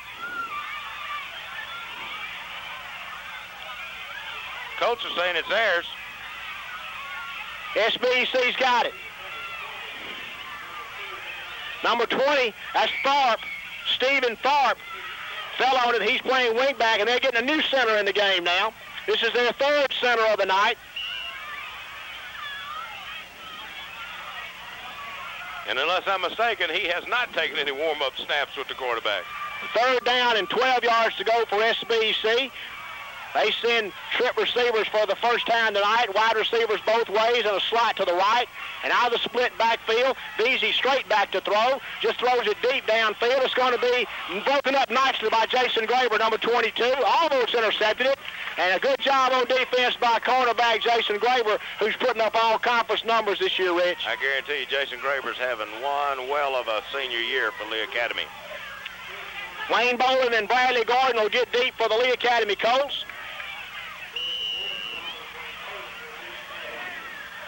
Colts are saying it's theirs. SBEC's got it. Number 20, that's Tharp. Stephen Tharp fell on it. He's playing wing back, and they're getting a new center in the game now. This is their third center of the night. And unless I'm mistaken, he has not taken any warm-up snaps with the quarterback. Third down and 12 yards to go for SBEC. They send trip receivers for the first time tonight, wide receivers both ways and a slot to the right. And out of the split backfield, Beasley straight back to throw, just throws it deep downfield. It's going to be broken up nicely by Jason Graber, number 22, almost intercepted it. And a good job on defense by cornerback Jason Graber, who's putting up all conference numbers this year, Rich. I guarantee you Jason Graber's having one well of a senior year for Lee Academy. Wayne Bolin and Bradley Gordon will get deep for the Lee Academy Colts.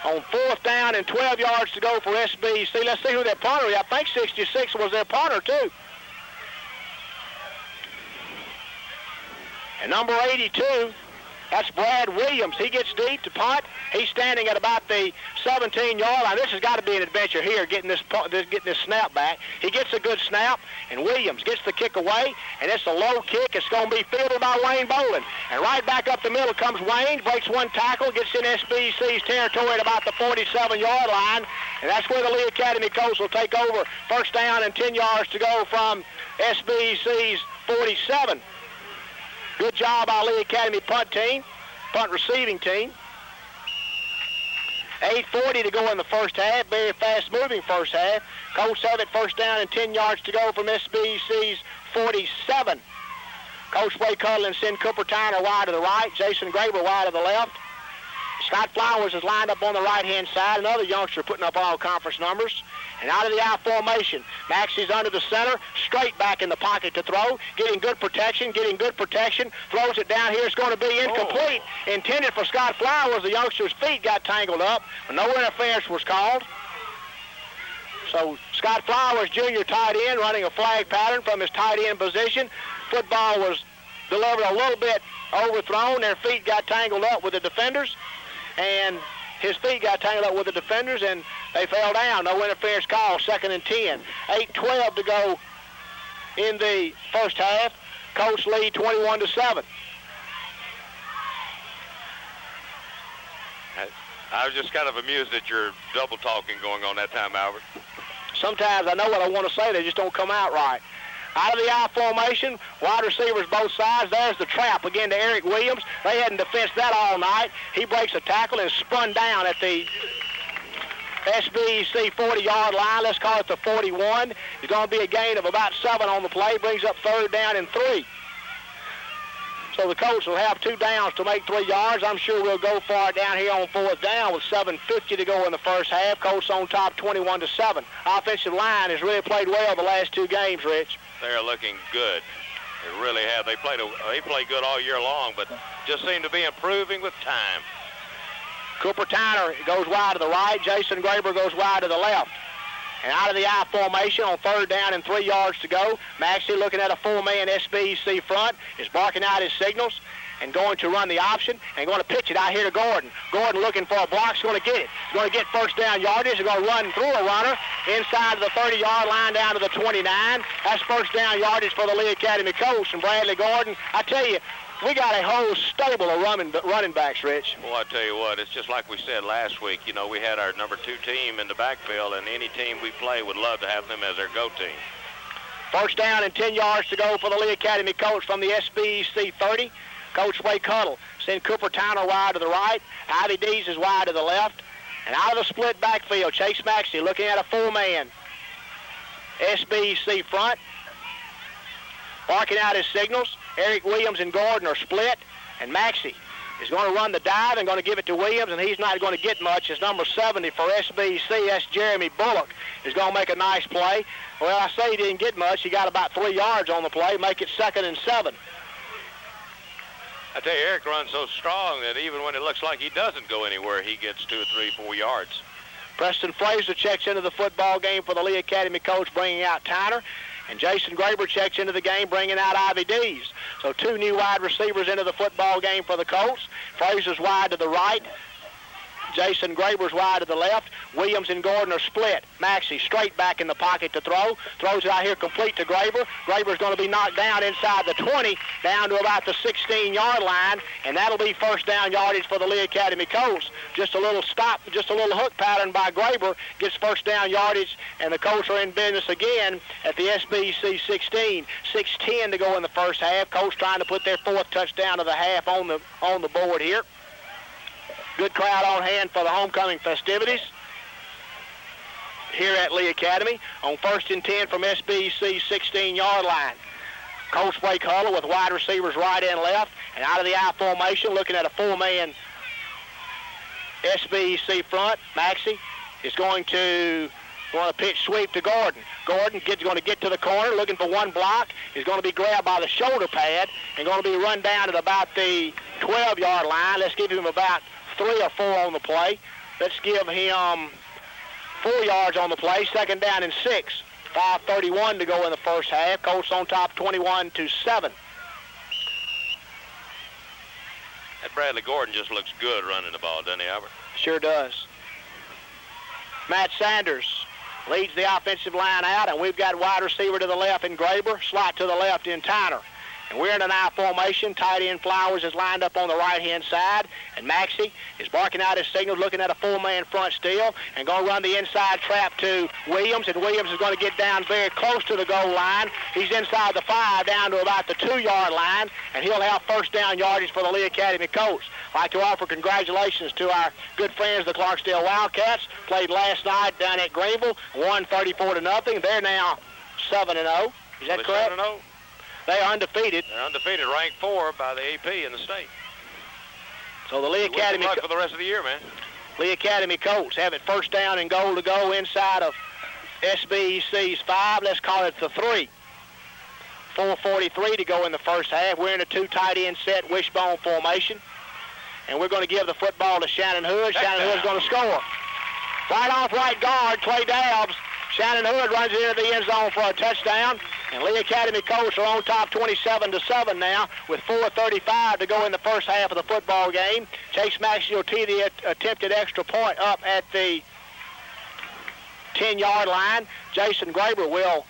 On 4th down and 12 yards to go for SBEC. Let's see who their punter is. I think 66 was their punter, too. And number 82, that's Brad Williams. He gets deep to punt. He's standing at about the 17-yard line. This has got to be an adventure here, getting this snap back. He gets a good snap, and Williams gets the kick away, and it's a low kick. It's going to be fielded by Wayne Bolin. And right back up the middle comes Wayne, breaks one tackle, gets in SBEC's territory at about the 47-yard line, and that's where the Lee Academy Colts will take over. First down and 10 yards to go from SBEC's 47. Good job by Lee Academy punt receiving team. 8:40 to go in the first half. Very fast-moving first half. Colts have it first down and 10 yards to go from SBEC's 47. Coach Wade Cudlin send Cooper Tyner wide to the right. Jason Graber wide to the left. Scott Flowers is lined up on the right-hand side. Another youngster putting up all conference numbers. And out of the I formation, Maxey's under the center, straight back in the pocket to throw, getting good protection, throws it down here. It's going to be incomplete. Intended for Scott Flowers. The youngster's feet got tangled up, but no interference was called. So Scott Flowers, junior tight end, running a flag pattern from his tight end position. Football was delivered a little bit overthrown. Their feet got tangled up with the defenders, and his feet got tangled up with the defenders, and they fell down. No interference call, 2nd and 10. 8:12 to go in the first half. Colts lead 21-7. I was just kind of amused at your double talking going on that time, Albert. Sometimes I know what I want to say, they just don't come out right. Out of the I formation, wide receivers both sides. There's the trap again to Eric Williams. They hadn't defensed that all night. He breaks a tackle and spun down at the SBEC 40-yard line. Let's call it the 41. It's going to be a gain of about 7 on the play. Brings up 3rd down and 3. So the Colts will have 2 downs to make 3 yards. I'm sure we'll go for it down here on 4th down with 7:50 to go in the first half. Colts on top 21-7. Offensive line has really played well the last 2 games, Rich. They're looking good. They really have. They played good all year long, but just seem to be improving with time. Cooper Tyner goes wide to the right. Jason Graber goes wide to the left. And out of the I formation on 3rd down and 3 yards to go. Maxey, looking at a 4-man SBEC front, is barking out his signals and going to run the option and going to pitch it out here to Gordon. Gordon looking for a block. He's going to get it. He's going to get first down yardage. He's going to run through a runner inside of the 30-yard line down to the 29. That's first down yardage for the Lee Academy Colts. And Bradley Gordon, I tell you, we got a whole stable of running backs, Rich. Well, I tell you what, it's just like we said last week. You know, we had our number 2 team in the backfield, and any team we play would love to have them as their go team. First down and 10 yards to go for the Lee Academy Colts from the SBEC 30. Coach Wake Huddle. Send Cooper Tyner wide to the right. Ivy Dees is wide to the left. And out of the split backfield, Chase Maxey looking at a 4-man SBEC front. Barking out his signals. Eric Williams and Gordon are split, and Maxey is going to run the dive and going to give it to Williams, and he's not going to get much. It's number 70 for SBC. That's Jeremy Bullock. Is going to make a nice play. Well, I say he didn't get much. He got about 3 yards on the play. Make it 2nd and 7. I tell you, Eric runs so strong that even when it looks like he doesn't go anywhere, he gets 2 or 3, 4 yards. Preston Fraser checks into the football game for the Lee Academy Colts, bringing out Tyner. And Jason Graber checks into the game, bringing out Ivy Dees. So 2 new wide receivers into the football game for the Colts. Fraser's wide to the right. Jason Graber's wide to the left. Williams and Gordon are split. Maxey straight back in the pocket to throw. Throws it out here complete to Graber. Graber's going to be knocked down inside the 20, down to about the 16-yard line, and that'll be first down yardage for the Lee Academy Colts. Just a little stop, just a little hook pattern by Graber gets first down yardage, and the Colts are in business again at the SBC 16. 6:10 to go in the first half. Colts trying to put their 4th touchdown of the half on the board here. Good crowd on hand for the homecoming festivities here at Lee Academy on 1st and 10 from SBC 16-yard line. Colts Wake Huddle with wide receivers right and left, and out of the I formation, looking at a 4-man SBC front. Maxey is going to pitch sweep to Gordon. Gordon going to get to the corner, looking for one block. He's going to be grabbed by the shoulder pad and going to be run down at about the 12-yard line. Let's give him about 3 or 4 on the play. Let's give him 4 yards on the play. 2nd down and 6. 5:31 to go in the first half. Colts on top 21-7. That Bradley Gordon just looks good running the ball, doesn't he, Albert? Sure does. Matt Sanders leads the offensive line out, and we've got wide receiver to the left in Graber, slot to the left in Tyner. And we're in an I formation. Tight end Flowers is lined up on the right-hand side. And Maxey is barking out his signals, looking at a 4-man front still, and going to run the inside trap to Williams. And Williams is going to get down very close to the goal line. He's inside the 5, down to about the 2-yard line, and he'll have first down yardage for the Lee Academy Colts. I'd like to offer congratulations to our good friends, the Clarksdale Wildcats. Played last night down at Greenville, won 34-0. They're now 7-0. Is that correct? 7-0. They are undefeated. They're undefeated, ranked 4 by the AP in the state. So the Lee Academy... Good luck for the rest of the year, man. Lee Academy Colts have it first down and goal to go inside of SBEC's 5. Let's call it the 3. 4:43 to go in the first half. We're in a 2 tight end set wishbone formation. And we're going to give the football to Shannon Hood. Shannon Hood's going to score. Right off right guard, Clay Dabbs. Shannon Hood runs it into the end zone for a touchdown. And Lee Academy Colts are on top 27-7 now with 4:35 to go in the first half of the football game. Chase Maxey will tee the attempted extra point up at the 10-yard line. Jason Graber will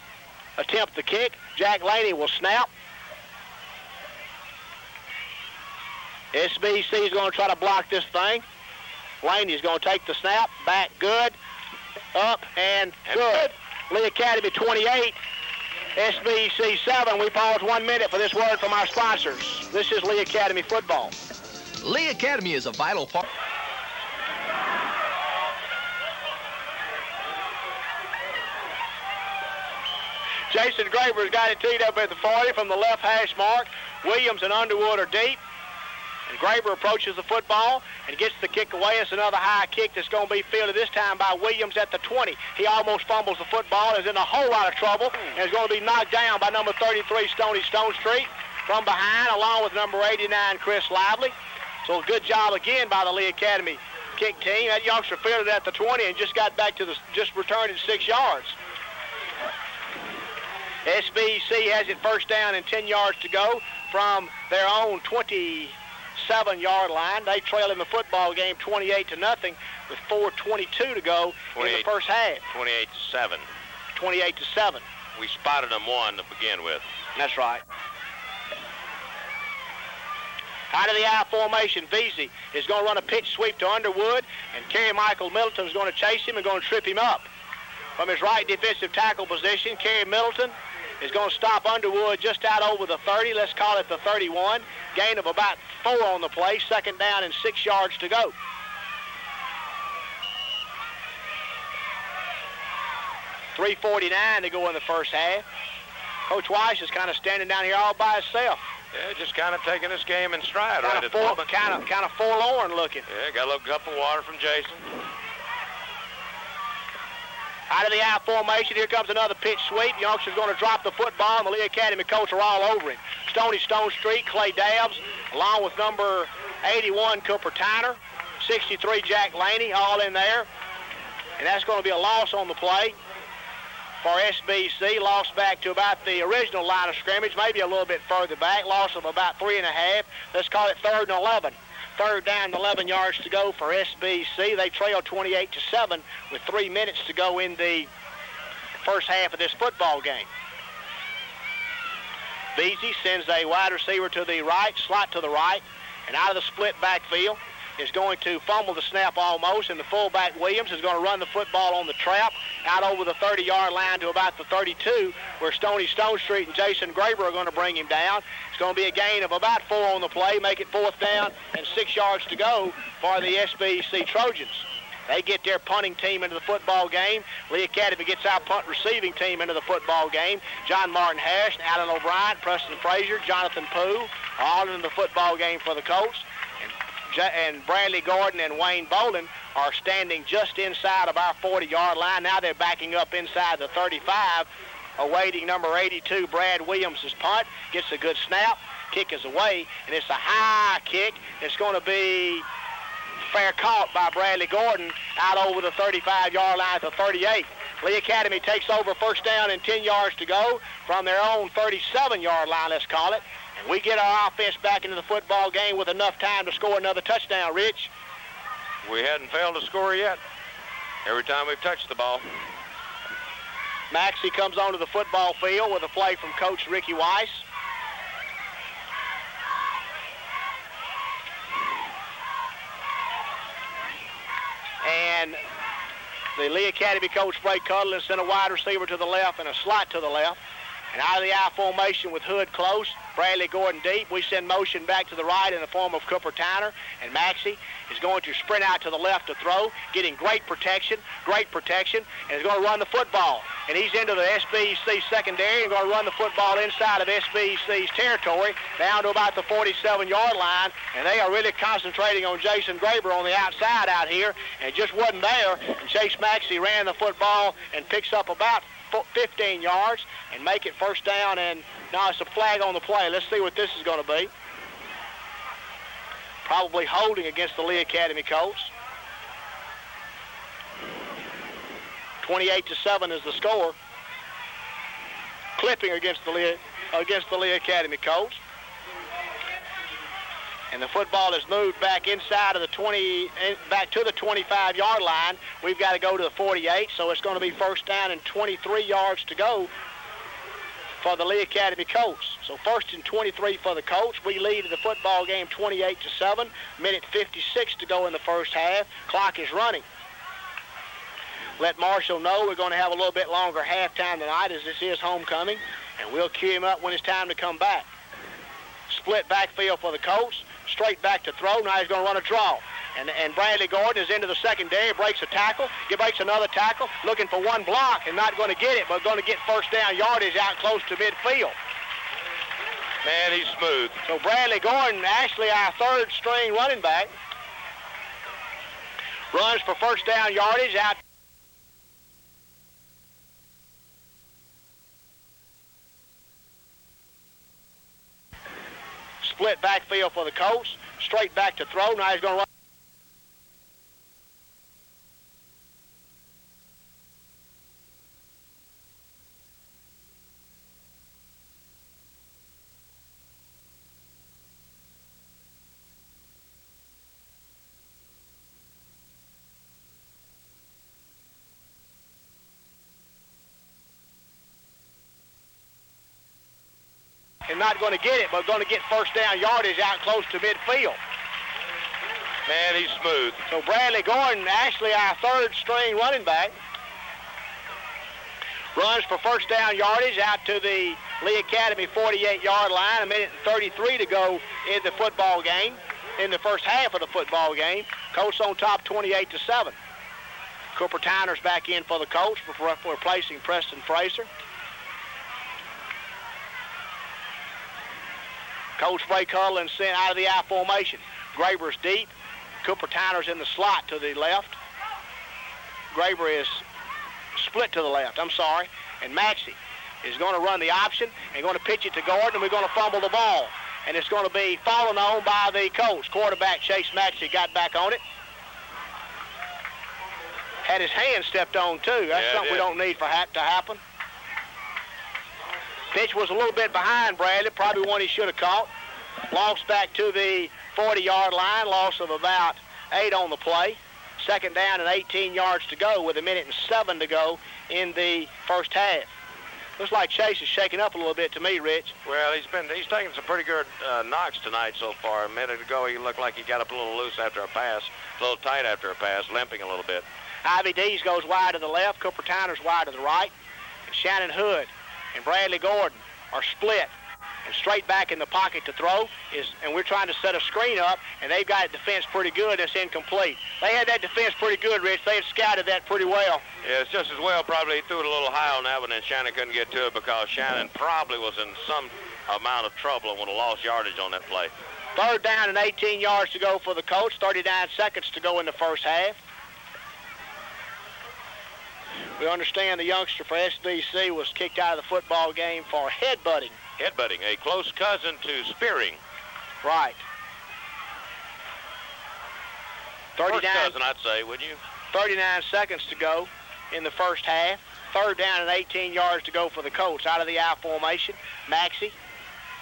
attempt the kick. Jack Laney will snap. SBC is going to try to block this thing. Laney is going to take the snap. Back good. Up and good. Lee Academy 28. SBC 7. We pause 1 minute for this word from our sponsors. This is Lee Academy football. Lee Academy is a vital part. Jason Graber's got it teed up at the 40 from the left hash mark. Williams and Underwood are deep. And Graber approaches the football and gets the kick away. It's another high kick that's going to be fielded this time by Williams at the 20. He almost fumbles the football, is in a whole lot of trouble, and is going to be knocked down by number 33, Stoney Stonestreet, from behind, along with number 89, Chris Lively. So a good job again by the Lee Academy kick team. That youngster fielded at the 20 and just got back to just returned it 6 yards. SBEC has it first down and 10 yards to go from their own 27-yard line. They trail in the football game 28-0 with 4:22 to go in the first half. 28-7. 28-7. We spotted them one to begin with. That's right. Out of the I formation, Vesey is going to run a pitch sweep to Underwood, and Kerry Michael Middleton is going to chase him and going to trip him up. From his right defensive tackle position, Kerry Middleton is going to stop Underwood just out over the 30. Let's call it the 31. Gain of about 4 on the play. Second down and 6 yards to go. $3:49 to go in the first half. Coach Weiss is kind of standing down here all by himself. Yeah, just kind of taking this game in stride right at the moment. Kind of forlorn looking. Yeah, got a little cup of water from Jason. Out of the I formation, here comes another pitch sweep. Youngster's going to drop the football, and the Lee Academy Colts are all over him. Stoney Stonestreet, Clay Dabbs, along with number 81, Cooper Tyner, 63, Jack Laney, all in there. And that's going to be a loss on the play for SBEC. Lost back to about the original line of scrimmage, maybe a little bit further back. Loss of about 3.5. Let's call it 3rd and 11. Third down and 11 yards to go for SBEC. They trail 28-7 with 3 minutes to go in the first half of this football game. Vesey sends a wide receiver to the right, slot to the right, and out of the split backfield is going to fumble the snap almost, and the fullback Williams is going to run the football on the trap out over the 30-yard line to about the 32, where Stoney Stonestreet and Jason Graber are going to bring him down. It's going to be a gain of about 4 on the play, make it 4th down and 6 yards to go for the SBEC Trojans. They get their punting team into the football game. Lee Academy gets our punt receiving team into the football game. John Martin Harris, Alan O'Brien, Preston Frazier, Jonathan Poole are all in the football game for the Colts. And Bradley Gordon and Wayne Bolin are standing just inside of our 40-yard line. Now they're backing up inside the 35, awaiting number 82, Brad Williams' punt. Gets a good snap. Kick is away, and it's a high kick. It's going to be fair caught by Bradley Gordon out over the 35-yard line to 38. Lee Academy takes over first down and 10 yards to go from their own 37-yard line, let's call it. And we get our offense back into the football game with enough time to score another touchdown, Rich. We hadn't failed to score yet every time we've touched the ball. Maxey comes onto the football field with a play from Coach Ricky Weiss. And the Lee Academy coach, Ray Cudlin, sent a wide receiver to the left and a slot to the left. And out of the I formation with Hood close, Bradley Gordon deep, we send motion back to the right in the form of Cooper Tyner. And Maxey is going to sprint out to the left to throw, getting great protection, and is going to run the football. And he's into the SBEC secondary and going to run the football inside of SBEC's territory down to about the 47-yard line. And they are really concentrating on Jason Graber on the outside out here, and it just wasn't there. And Chase Maxey ran the football and picks up about 15 yards and make it first down, and now it's a flag on the play. Let's see what this is going to be. Probably holding against the Lee Academy Colts. 28-7 is the score. Clipping against the Lee Academy Colts. And the football is moved back inside of the back to the 25-yard line. We've got to go to the 48, so it's going to be first down and 23 yards to go for the Lee Academy Colts. So first and 23 for the Colts. We lead the football game 28-7. Minute 56 to go in the first half. Clock is running. Let Marshall know we're going to have a little bit longer halftime tonight, as this is homecoming, and we'll cue him up when it's time to come back. Split backfield for the Colts. Straight back to throw. Now he's going to run a draw. And Bradley Gordon is into the secondary, breaks a tackle, breaks another tackle, looking for one block and not going to get it, but going to get first down yardage out close to midfield. Man, he's smooth. So Bradley Gordon, actually our third string running back, runs for first down yardage out. Split backfield for the Colts, straight back to throw. Now he's going to run. And not going to get it, but going to get first down yardage out close to midfield. Man, he's smooth. So Bradley Gordon, actually our third string running back, runs for first down yardage out to the Lee Academy 48-yard line. 1:33 to go in the football game, in the first half of the football game. Colts on top 28-7. Cooper Tyner's back in for the Colts for replacing Preston Fraser. Colts break huddle and sent out of the I formation. Graber's deep. Cooper Tyner's in the slot to the left. Graber is split to the left, and Maxey is going to run the option and going to pitch it to Gordon, and we're going to fumble the ball. And it's going to be fallen on by the Colts. Quarterback Chase Maxey got back on it. Had his hand stepped on, too. That's something we don't need to happen. Pitch was a little bit behind Bradley, probably one he should have caught. Lost back to the 40-yard line, loss of about 8 on the play. Second down and 18 yards to go with 1:07 to go in the first half. Looks like Chase is shaking up a little bit to me, Rich. Well, he's taking some pretty good knocks tonight so far. A minute ago, he looked like he got up a little loose after a pass, a little tight after a pass, limping a little bit. Ivy Dees goes wide to the left, Cooper Tyner's wide to the right, and Shannon Hood and Bradley Gordon are split and straight back in the pocket to throw. And we're trying to set a screen up, and they've got defense pretty good. It's incomplete. They had that defense pretty good, Rich. They had scouted that pretty well. Yeah, it's just as well probably he threw it a little high on that one, and Shannon couldn't get to it because Shannon probably was in some amount of trouble and would have lost yardage on that play. Third down and 18 yards to go for the Colts. 39 seconds to go in the first half. We understand the youngster for SBC was kicked out of the football game for headbutting. Headbutting, a close cousin to spearing. Right. 39, first cousin, I'd say, wouldn't you? 39 seconds to go in the first half. Third down and 18 yards to go for the Colts. Out of the I formation, Maxey,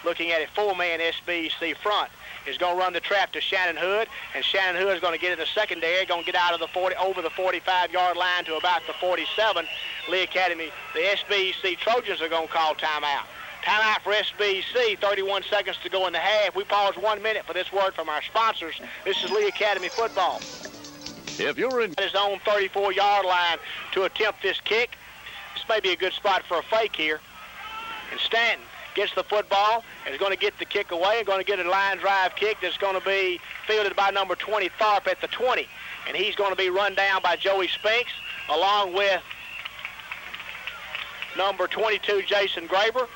looking at a 4-man SBC front, is going to run the trap to Shannon Hood, and Shannon Hood is going to get in the secondary, going to get out of the 40, over the 45-yard line to about the 47. Lee Academy, the SBC Trojans are going to call timeout. Timeout for SBC, 31 seconds to go in the half. We pause 1 minute for this word from our sponsors. This is Lee Academy football. If you're in His own 34-yard line to attempt this kick. This may be a good spot for a fake here. And Stanton gets the football and is going to get the kick away and going to get a line drive kick that's going to be fielded by number 20, Tharp, at the 20. And he's going to be run down by Joey Spinks along with number 22, Jason Graber.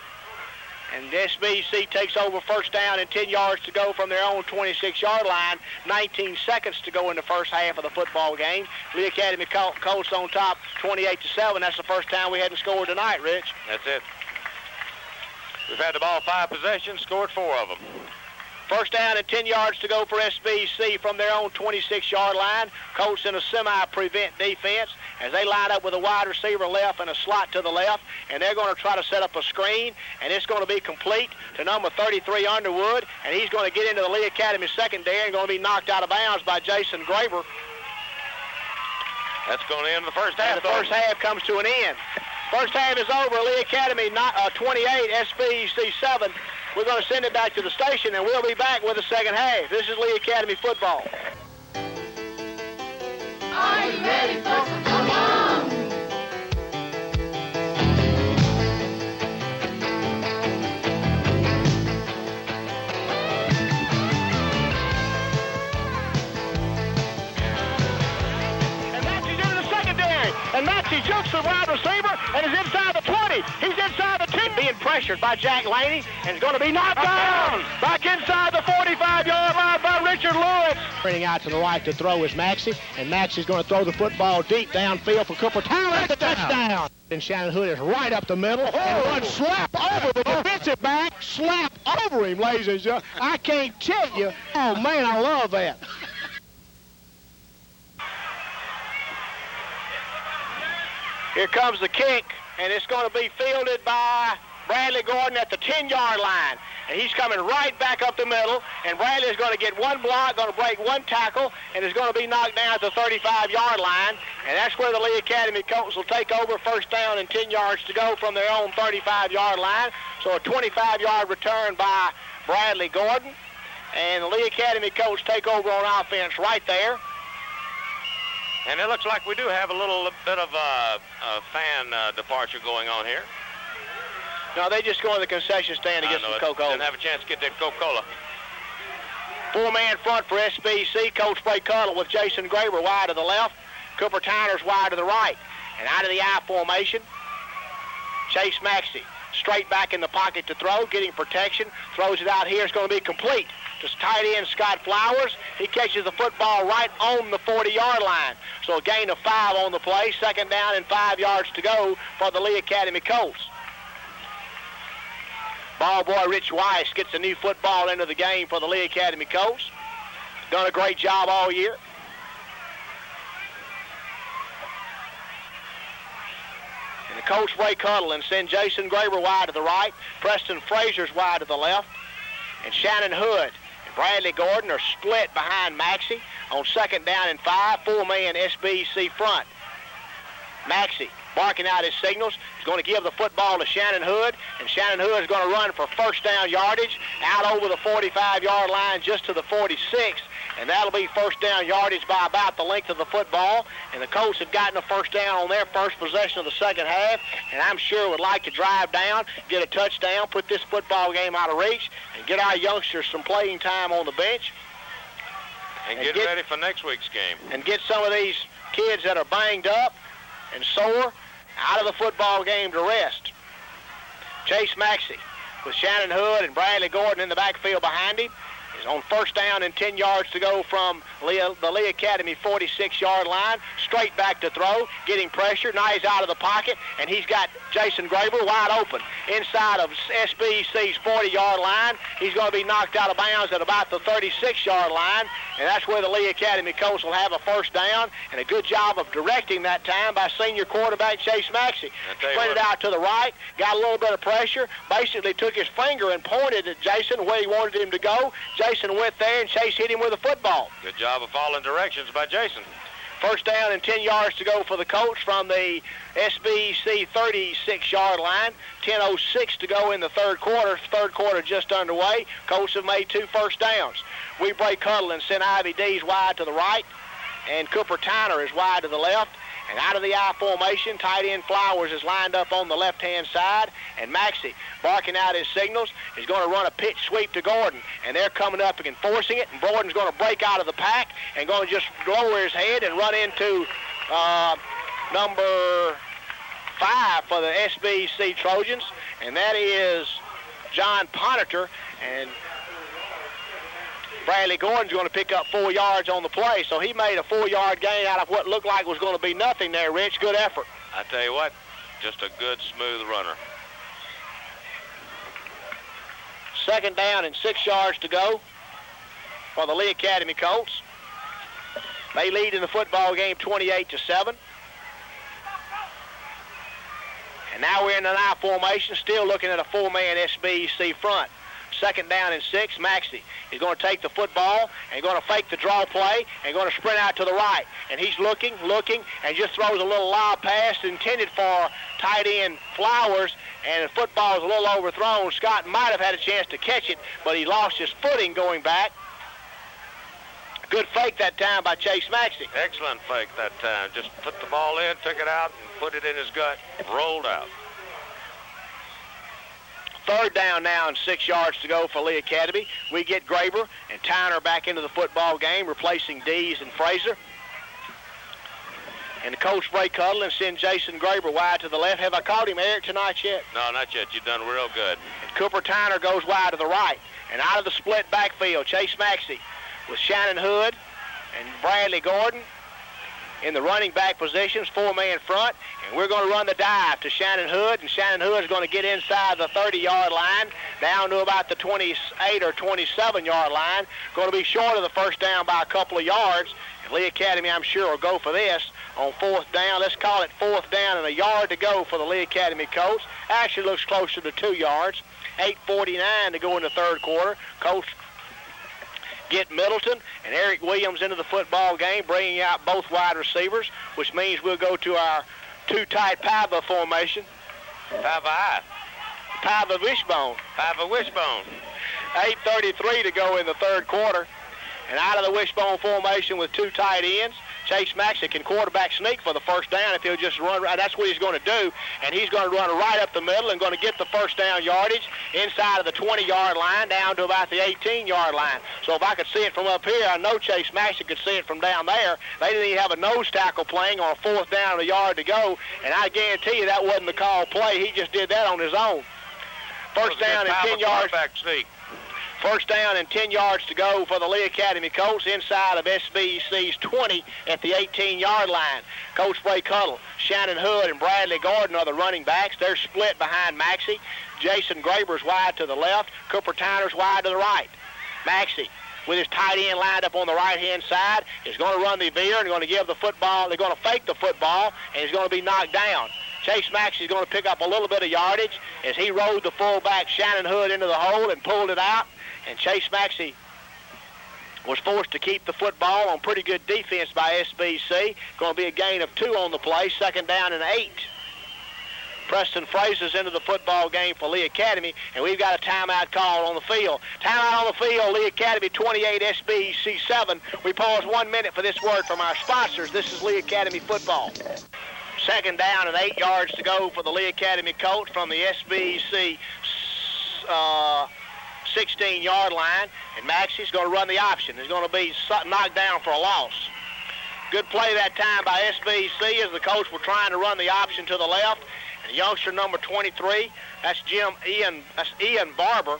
And SBC takes over first down and 10 yards to go from their own 26-yard line. 19 seconds to go in the first half of the football game. Lee Academy Colts on top 28-7. That's the first time we hadn't scored tonight, Rich. That's it. We've had the ball 5 possessions, scored 4 of them. First down and 10 yards to go for SBC from their own 26-yard line. Colts in a semi-prevent defense as they line up with a wide receiver left and a slot to the left, and they're going to try to set up a screen, and it's going to be complete to number 33, Underwood, and he's going to get into the Lee Academy secondary and going to be knocked out of bounds by Jason Graber. That's going to end the first half. And the first half comes to an end. First half is over. Lee Academy 28, SBC 7. We're going to send it back to the station, and we'll be back with the second half. This is Lee Academy football. Are you ready for some fun? being pressured by Jack Laney, and is going to be knocked down. Back inside the 45-yard line by Richard Lewis. Turning out to the right to throw is Maxey, and Maxey's going to throw the football deep downfield for Cooper Tyler at the touchdown. And Shannon Hood is right up the middle and runs slap over the defensive back. Slap over him, ladies and gentlemen. I can't tell you. Oh, man, I love that. Here comes the kick, and it's going to be fielded by Bradley Gordon at the 10-yard line. And he's coming right back up the middle, and Bradley is going to get one block, going to break one tackle, and is going to be knocked down at the 35-yard line. And that's where the Lee Academy Colts will take over, first down and 10 yards to go from their own 35-yard line. So a 25-yard return by Bradley Gordon. And the Lee Academy Colts take over on offense right there. And it looks like we do have a little bit of a fan departure going on here. No, they just go in the concession stand to get some Coca-Cola. Didn't have a chance to get that Coca-Cola. Four-man front for SBEC. Coach Bray Cuttle with Jason Graber wide to the left. Cooper Tyner's wide to the right. And out of the I formation, Chase Maxey. Straight back in the pocket to throw, getting protection. Throws it out here. It's going to be complete to tight end Scott Flowers. He catches the football right on the 40-yard line. So a gain of 5 on the play. Second down and 5 yards to go for the Lee Academy Colts. Ball boy Rich Weiss gets a new football into the game for the Lee Academy Colts. Done a great job all year. And the Colts break huddle and send Jason Graber wide to the right. Preston Frazier's wide to the left. And Shannon Hood and Bradley Gordon are split behind Maxey on second down and 5. Four-man SBEC front. Maxey barking out his signals. He's going to give the football to Shannon Hood, and Shannon Hood is going to run for first down yardage out over the 45-yard line just to the 46, and that'll be first down yardage by about the length of the football. And the Colts have gotten a first down on their first possession of the second half, and I'm sure would like to drive down, get a touchdown, put this football game out of reach, and get our youngsters some playing time on the bench. And get ready for next week's game. And get some of these kids that are banged up and sore out of the football game to rest. Chase Maxey with Shannon Hood and Bradley Gordon in the backfield behind him is on first down and 10 yards to go from the Lee Academy 46-yard line. Straight back to throw, getting pressure. Now he's out of the pocket, and he's got Jason Graber wide open inside of SBEC's 40-yard line. He's going to be knocked out of bounds at about the 36-yard line, and that's where the Lee Academy Colts will have a first down, and a good job of directing that time by senior quarterback Chase Maxey. Sprinted out to the right, got a little bit of pressure, basically took his finger and pointed at Jason where he wanted him to go. Jason went there, and Chase hit him with a football. Good job of following directions by Jason. First down and 10 yards to go for the Colts from the SBEC 36-yard line. 10:06 to go in the third quarter. Third quarter just underway. Colts have made 2 first downs. We break huddle and send Ivy Dees wide to the right, and Cooper Tyner is wide to the left. And out of the I formation, tight end Flowers is lined up on the left-hand side, and Maxey, barking out his signals, is going to run a pitch sweep to Gordon, and they're coming up and enforcing it, and Gordon's going to break out of the pack and going to just lower his head and run into number 5 for the SBEC Trojans, and that is John Poniter, and Bradley Gordon's going to pick up 4 yards on the play, so he made a 4-yard gain out of what looked like was going to be nothing there, Rich. Good effort. I tell you what, just a good, smooth runner. Second down and 6 yards to go for the Lee Academy Colts. They lead in the football game 28-7. And now we're in an I formation, still looking at a 4-man SBEC front. Second down and 6, Maxey is going to take the football and going to fake the draw play and going to sprint out to the right. And he's looking, and just throws a little lob pass intended for tight end Flowers, and the football is a little overthrown. Scott might have had a chance to catch it, but he lost his footing going back. Good fake that time by Chase Maxey. Excellent fake that time. Just put the ball in, took it out, and put it in his gut, rolled out. Third down now and 6 yards to go for Lee Academy. We get Graber and Tyner back into the football game, replacing Dees and Fraser. And the Colts break huddle and send Jason Graber wide to the left. Have I called him Eric tonight yet? No, not yet. You've done real good. And Cooper Tyner goes wide to the right. And out of the split backfield, Chase Maxey with Shannon Hood and Bradley Gordon in the running back positions, 4-man front. And we're going to run the dive to Shannon Hood. And Shannon Hood is going to get inside the 30-yard line down to about the 28 or 27-yard line. Going to be short of the first down by a couple of yards. And Lee Academy, I'm sure, will go for this on fourth down. Let's call it fourth down and a yard to go for the Lee Academy Colts. Actually looks closer to 2 yards. 8:49 to go in the third quarter. Colts get Middleton and Eric Williams into the football game, bringing out both wide receivers, which means we'll go to our two-tight pivot formation. Pivot wishbone. 8:33 to go in the third quarter. And out of the wishbone formation with two tight ends, Chase Maxey can quarterback sneak for the first down if he'll just run right. That's what he's going to do. And he's going to run right up the middle and going to get the first down yardage inside of the 20-yard line down to about the 18-yard line. So if I could see it from up here, I know Chase Maxey could see it from down there. They didn't even have a nose tackle playing on a fourth down and a yard to go. And I guarantee you that wasn't the call play. He just did that on his own. First down and 10 yards. First down and 10 yards to go for the Lee Academy Colts inside of SBEC's 20 at the 18-yard line. Colts break huddle. Shannon Hood and Bradley Gordon are the running backs. They're split behind Maxey. Jason Graber's wide to the left. Cooper Tyner's wide to the right. Maxey, with his tight end lined up on the right-hand side, is going to run the veer and going to give the football. They're going to fake the football, and he's going to be knocked down. Chase Maxey is going to pick up a little bit of yardage as he rode the fullback Shannon Hood into the hole and pulled it out. And Chase Maxey was forced to keep the football on pretty good defense by SBC. Going to be a gain of 2 on the play, second down and 8. Preston Fraser's into the football game for Lee Academy, and we've got a timeout call on the field. Timeout on the field, Lee Academy 28, SBC 7. We pause 1 minute for this word from our sponsors. This is Lee Academy football. Second down and 8 yards to go for the Lee Academy Colts from the SBC 16-yard line, and Maxey's going to run the option. He's going to be knocked down for a loss. Good play that time by SBC as the Colts were trying to run the option to the left. And youngster number 23, that's Ian Barber,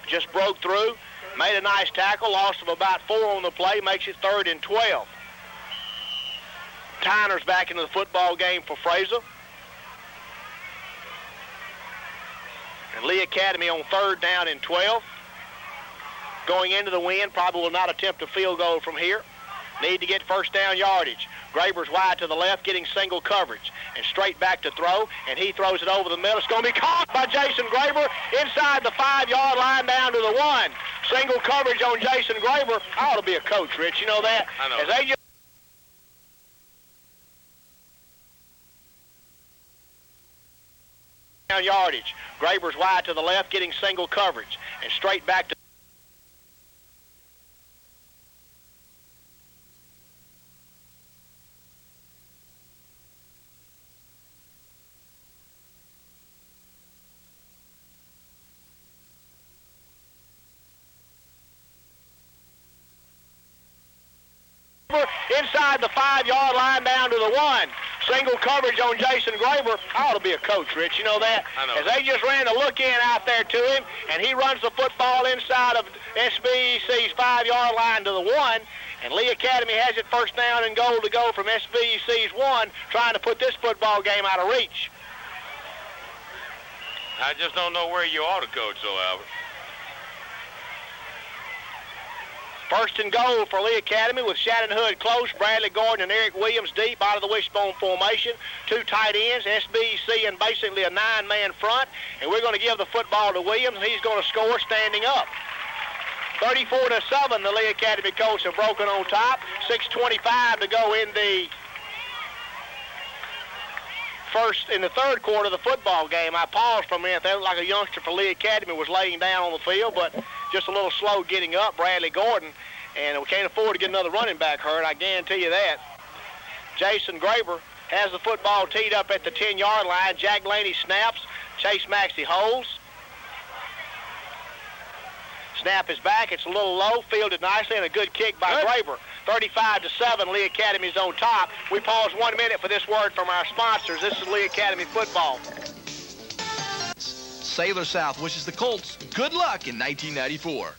just broke through, made a nice tackle, loss of about 4 on the play, makes it 3rd and 12. Tyner's back into the football game for Fraser. And Lee Academy on 3rd down and 12. Going into the wind, probably will not attempt a field goal from here. Need to get first down yardage. Graber's wide to the left, getting single coverage. And straight back to throw, and he throws it over the middle. It's going to be caught by Jason Graber inside the 5-yard line down to the 1. Single coverage on Jason Graber. I ought to be a coach, Rich. You know that? I know. As they just down yardage. Graber's wide to the left, getting single coverage, and straight back to inside the 5-yard line down to the 1. Single coverage on Jason Graber. I ought to be a coach, Rich. You know that? I know. As they just ran a look-in out there to him, and he runs the football inside of SBEC's 5-yard line to the 1. And Lee Academy has it first down and goal to go from SBEC's 1, trying to put this football game out of reach. I just don't know where you ought to coach, though, Albert. First and goal for Lee Academy with Shannon Hood close, Bradley Gordon and Eric Williams deep out of the wishbone formation. 2 tight ends, SBC and basically a 9-man front. And we're going to give the football to Williams, and he's going to score standing up. 34-7, the Lee Academy Colts have broken on top. 6:25 to go in the third quarter of the football game. I paused for a minute. That looked like a youngster for Lee Academy was laying down on the field, but just a little slow getting up, Bradley Gordon. And we can't afford to get another running back hurt, I guarantee you that. Jason Graber has the football teed up at the 10-yard line. Jack Laney snaps. Chase Maxey holds. Snap is back. It's a little low, fielded nicely, and a good kick by Graber. 35-7, Lee Academy's on top. We pause 1 minute for this word from our sponsors. This is Lee Academy football. Sailor South wishes the Colts good luck in 1994.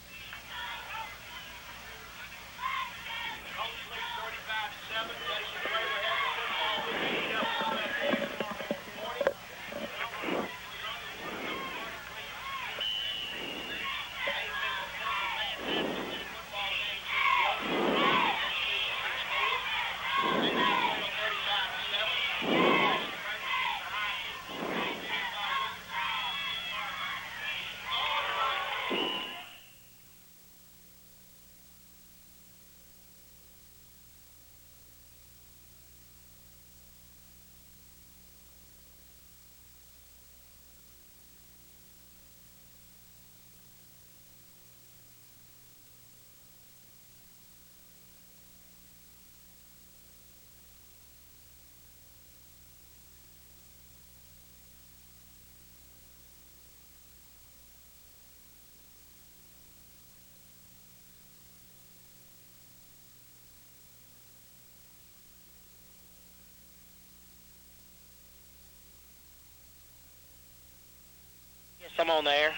Some on there.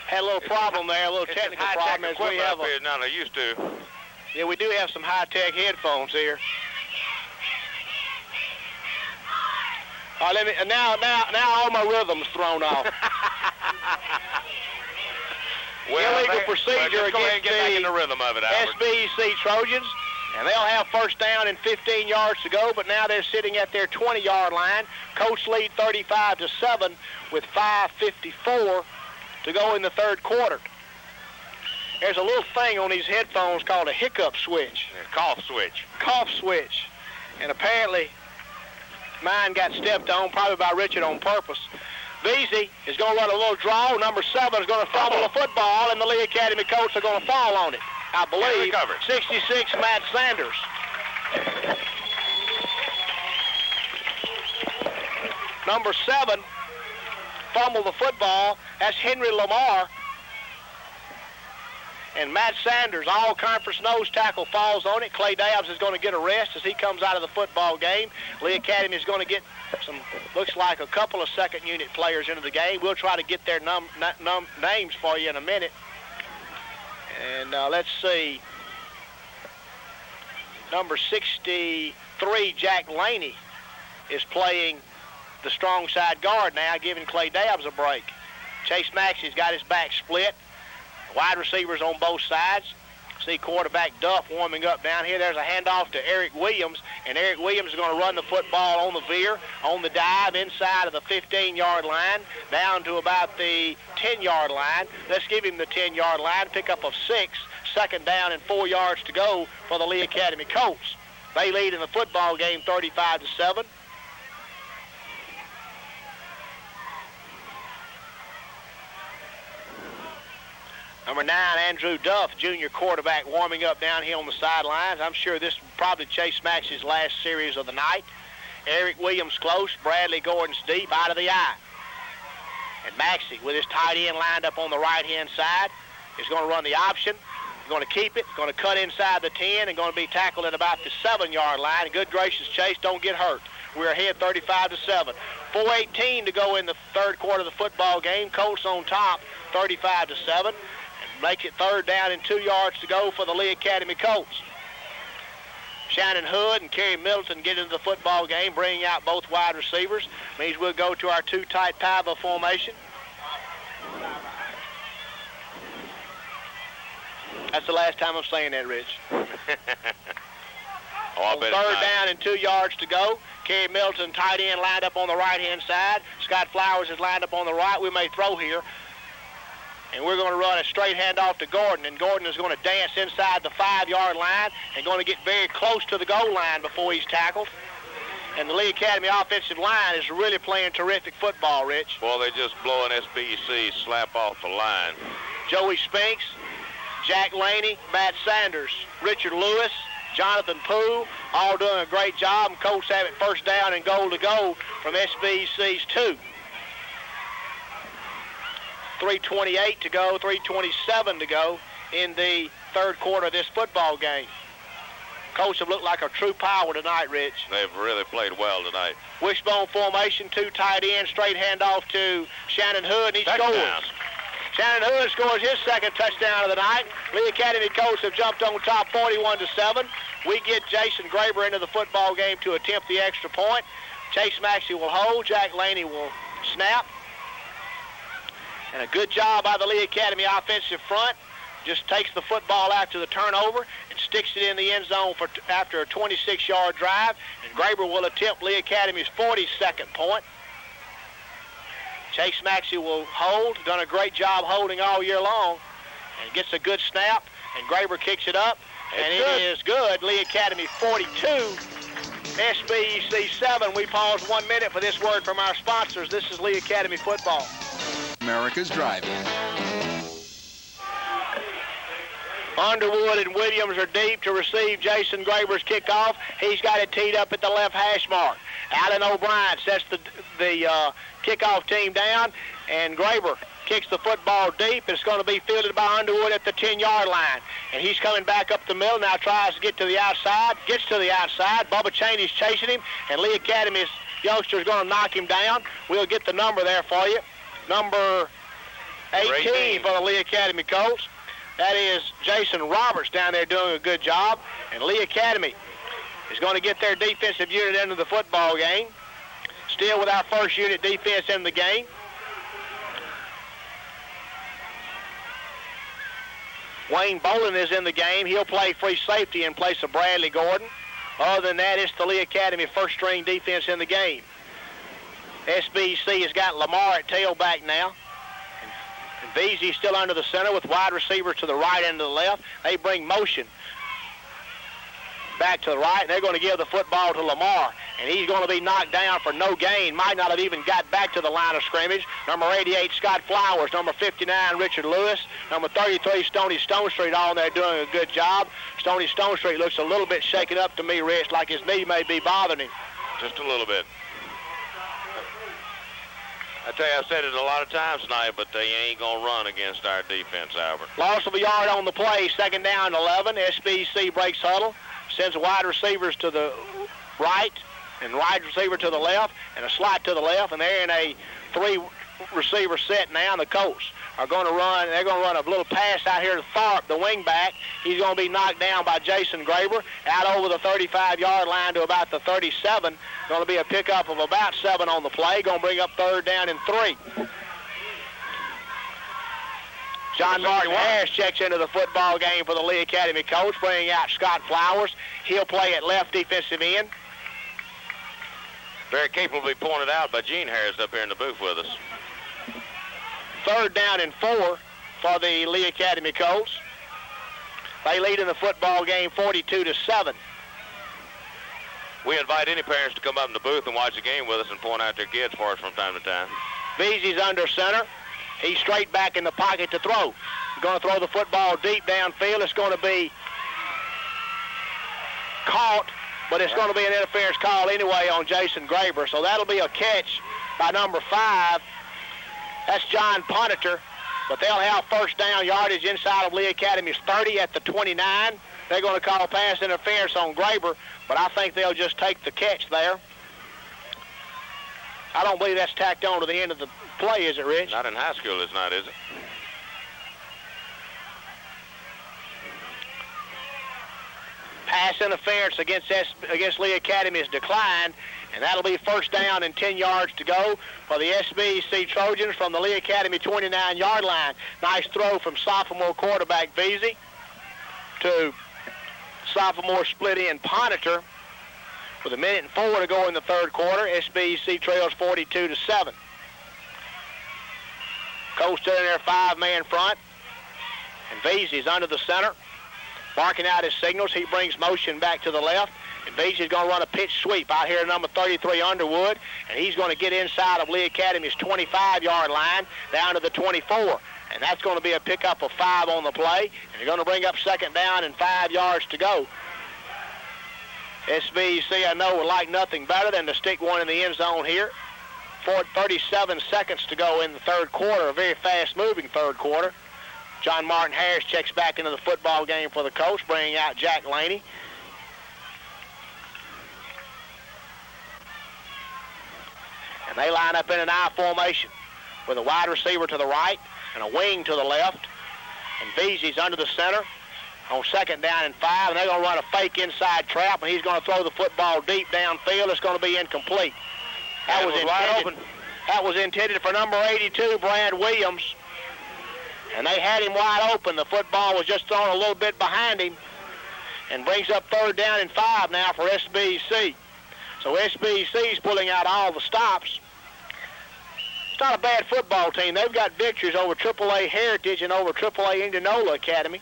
Had a little problem there, a little technical problem as we have. Now they used to. Yeah, we do have some high-tech headphones here. All right, now all my rhythm's thrown off. Illegal procedure against the rhythm of it, SBEC Trojans. And they'll have first down and 15 yards to go, but now they're sitting at their 20-yard line. Colts lead 35-7 with 5:54 to go in the third quarter. There's a little thing on these headphones called a hiccup switch. Cough switch. Cough switch. And apparently mine got stepped on, probably by Richard on purpose. Veazey is going to run a little draw. Number 7 is going to fumble the football, and the Lee Academy Colts are going to fall on it. I believe 66, Matt Sanders. Number 7 fumbled the football. That's Henry Lamar. And Matt Sanders, all-conference nose tackle, falls on it. Clay Dabbs is going to get a rest as he comes out of the football game. Lee Academy is going to get some, looks like a couple of second-unit players into the game. We'll try to get their names for you in a minute. And let's see. Number 63, Jack Laney, is playing the strong side guard now, giving Clay Dabbs a break. Chase Maxey's got his back split. Wide receivers on both sides. See quarterback Duff warming up down here. There's a handoff to Eric Williams, and Eric Williams is going to run the football on the veer, on the dive, inside of the 15-yard line, down to about the 10-yard line. Let's give him the 10-yard line, pick up of 6, second down and 4 yards to go for the Lee Academy Colts. They lead in the football game 35-7. Number 9, Andrew Duff, junior quarterback, warming up down here on the sidelines. I'm sure this will probably Chase Maxey's last series of the night. Eric Williams close, Bradley Gordon's deep, out of the eye. And Maxey, with his tight end lined up on the right-hand side, is going to run the option. He's going to keep it, going to cut inside the 10, and going to be tackled at about the 7-yard line. And good gracious, Chase, don't get hurt. We're ahead 35-7. 4:18 to go in the third quarter of the football game. Colts on top, 35-7. Makes it third down and 2 yards to go for the Lee Academy Colts. Shannon Hood and Kerry Middleton get into the football game, bringing out both wide receivers. Means we'll go to our 2 tight pivot formation. That's the last time I'm saying that, Rich. Third down and 2 yards to go. Kerry Middleton, tight end, lined up on the right-hand side. Scott Flowers is lined up on the right. We may throw here. And we're going to run a straight handoff to Gordon, and Gordon is going to dance inside the 5-yard line and going to get very close to the goal line before he's tackled. And the Lee Academy offensive line is really playing terrific football, Rich. Well, they just blow an SBEC slap off the line. Joey Spinks, Jack Laney, Matt Sanders, Richard Lewis, Jonathan Poole, all doing a great job. And Colts have it first down and goal to go from SBEC's 2. 3:28 to go, 3:27 to go in the third quarter of this football game. Colts have looked like a true power tonight, Rich. They've really played well tonight. Wishbone formation, 2 tight ends, straight handoff to Shannon Hood, and he scores. Shannon Hood scores his second touchdown of the night. Lee Academy Colts have jumped on top 41-7. We get Jason Graber into the football game to attempt the extra point. Chase Maxey will hold. Jack Laney will snap. And a good job by the Lee Academy offensive front. Just takes the football after the turnover and sticks it in the end zone after a 26-yard drive. And Graber will attempt Lee Academy's 42nd point. Chase Maxey will hold. Done a great job holding all year long. And gets a good snap. And Graber kicks it up. And it is good. Lee Academy 42. SBEC 7. We pause 1 minute for this word from our sponsors. This is Lee Academy football. America's Drive-In. Underwood and Williams are deep to receive Jason Graber's kickoff. He's got it teed up at the left hash mark. Alan O'Brien sets the kickoff team down, and Graber kicks the football deep. It's going to be fielded by Underwood at the 10-yard line. And he's coming back up the middle now, tries to get to the outside, gets to the outside. Bubba Cheney's chasing him, and Lee Academy's youngster is going to knock him down. We'll get the number there for you. Number 18 for the Lee Academy Colts. That is Jason Roberts down there doing a good job. And Lee Academy is going to get their defensive unit into the football game. Still with our first unit defense in the game. Wayne Bolin is in the game. He'll play free safety in place of Bradley Gordon. Other than that, it's the Lee Academy first-string defense in the game. SBC has got Lamar at tailback now. And Veazey still under the center with wide receivers to the right and to the left. They bring motion back to the right, and they're going to give the football to Lamar. And he's going to be knocked down for no gain. Might not have even got back to the line of scrimmage. Number 88, Scott Flowers. Number 59, Richard Lewis. Number 33, Stoney Stonestreet, all there doing a good job. Stoney Stonestreet looks a little bit shaken up to me, Rich, like his knee may be bothering him. Just a little bit. I tell you, I've said it a lot of times tonight, but they ain't going to run against our defense, Albert. Loss of a yard on the play, 2nd down, 11. SBC breaks huddle, sends wide receivers to the right and wide receiver to the left and a slot to the left, and they're in a 3-receiver set now. And the Colts are going to run. They're going to run a little pass out here to Tharp, the wing back. He's going to be knocked down by Jason Graber out over the 35-yard line to about the 37. Going to be a pickup of about 7 on the play. Going to bring up 3rd down and 3. John Martin Harris checks into the football game for the Lee Academy Colts, bringing out Scott Flowers. He'll play at left defensive end. Very capably pointed out by Gene Harris up here in the booth with us. 3rd down and 4 for the Lee Academy Colts. They lead in the football game 42-7. We invite any parents to come up in the booth and watch the game with us and point out their kids for us from time to time. Veazey's under center. He's straight back in the pocket to throw. He's going to throw the football deep downfield. It's going to be caught, but it's going to be an interference call anyway on Jason Graber. So that'll be a catch by number 5. That's John Poniter. But they'll have 1st down yardage inside of Lee Academy's 30 at the 29. They're going to call pass interference on Graber, but I think they'll just take the catch there. I don't believe that's tacked on to the end of the play, is it, Rich? Not in high school, it's not, is it? Pass interference against Lee Academy is declined, and that'll be 1st down and 10 yards to go for the SBEC Trojans from the Lee Academy 29-yard line. Nice throw from sophomore quarterback Veazey to sophomore split-end Poniter. With 1:04 to go in the 3rd quarter, SBEC trails 42-7. Colts still in their 5-man front, and Veazey's under the center, barking out his signals. He brings motion back to the left, and Veazey's going to run a pitch sweep out here to number 33, Underwood, and he's going to get inside of Lee Academy's 25-yard line down to the 24. And that's going to be a pickup of 5 on the play, and they're going to bring up 2nd down and 5 yards to go. SBEC, I know, would like nothing better than to stick one in the end zone here. 37 seconds to go in the 3rd quarter, a very fast-moving 3rd quarter. John Martin Harris checks back into the football game for the Colts, bringing out Jack Laney. And they line up in an I formation with a wide receiver to the right and a wing to the left. And Veazey's under the center on 2nd down and 5, and they're going to run a fake inside trap, and he's going to throw the football deep downfield. It's going to be incomplete. That was wide open. That was intended for number 82, Brad Williams. And they had him wide open. The football was just thrown a little bit behind him and brings up 3rd down and 5 now for SBEC. So SBEC's pulling out all the stops. It's not a bad football team. They've got victories over AAA Heritage and over AAA Indianola Academy.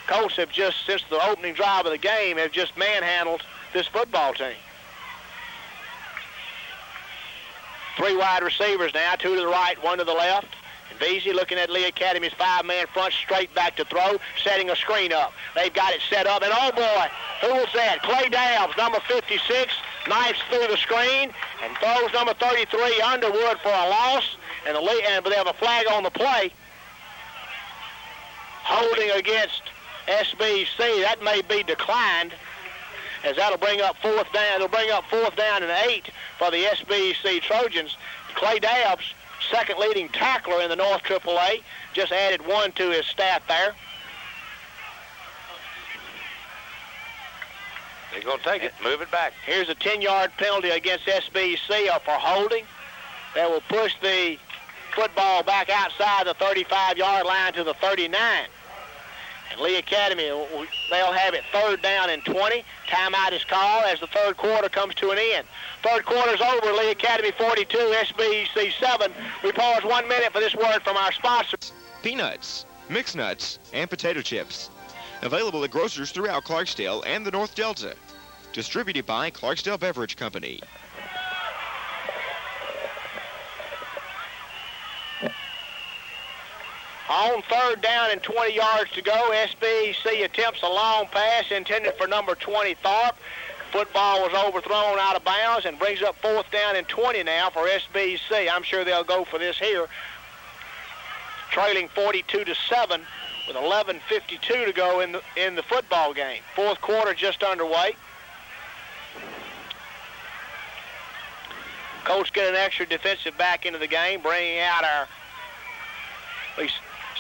Colts have just, since the opening drive of the game, have just manhandled this football team. 3 wide receivers now, 2 to the right, 1 to the left. And Veazey looking at Lee Academy's 5-man front, straight back to throw, setting a screen up. They've got it set up, and oh boy, who was that? Clay Dabbs, number 56, knifes through the screen and throws number 33 Underwood for a loss, and but they have a flag on the play. Holding against SBC, that may be declined, as that'll bring up 4th down. It'll bring up 4th down and 8 for the SBC Trojans. Clay Dabbs, 2nd leading tackler in the North AAA, just added 1 to his staff there. They're going to take it, move it back. Here's a 10-yard penalty against SBC for holding. That will push the football back outside the 35-yard line to the 39. And Lee Academy, they'll have it 3rd down and 20. Timeout is called as the 3rd quarter comes to an end. 3rd quarter's over. Lee Academy 42, SBEC 7. We pause 1 minute for this word from our sponsors. Peanuts, mixed nuts, and potato chips. Available at grocers throughout Clarksdale and the North Delta. Distributed by Clarksdale Beverage Company. On 3rd down and 20 yards to go, SBEC attempts a long pass intended for number 20, Tharp. Football was overthrown out of bounds and brings up 4th down and 20 now for SBEC. I'm sure they'll go for this here. Trailing 42-7 with 11:52 to go in the football game. 4th quarter just underway. Colts get an extra defensive back into the game, bringing out he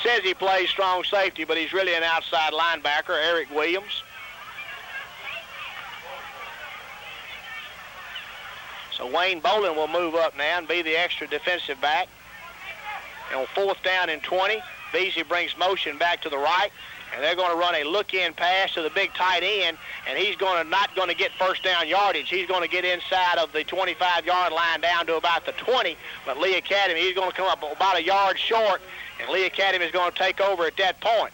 says he plays strong safety, but he's really an outside linebacker, Eric Williams. So Wayne Bolin will move up now and be the extra defensive back. And on 4th down and 20, Veazey brings motion back to the right, and they're going to run a look-in pass to the big tight end, and he's not going to get 1st down yardage. He's going to get inside of the 25-yard line down to about the 20, but Lee Academy, he's going to come up about a yard short, and Lee Academy is going to take over at that point.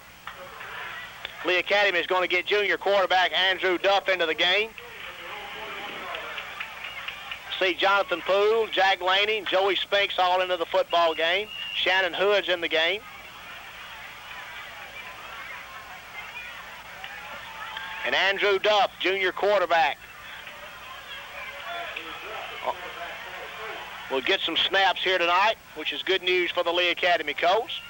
Lee Academy is going to get junior quarterback Andrew Duff into the game. See Jonathan Poole, Jack Laney, Joey Spinks all into the football game. Shannon Hood's in the game. And Andrew Duff, junior quarterback, will get some snaps here tonight, which is good news for the Lee Academy Colts.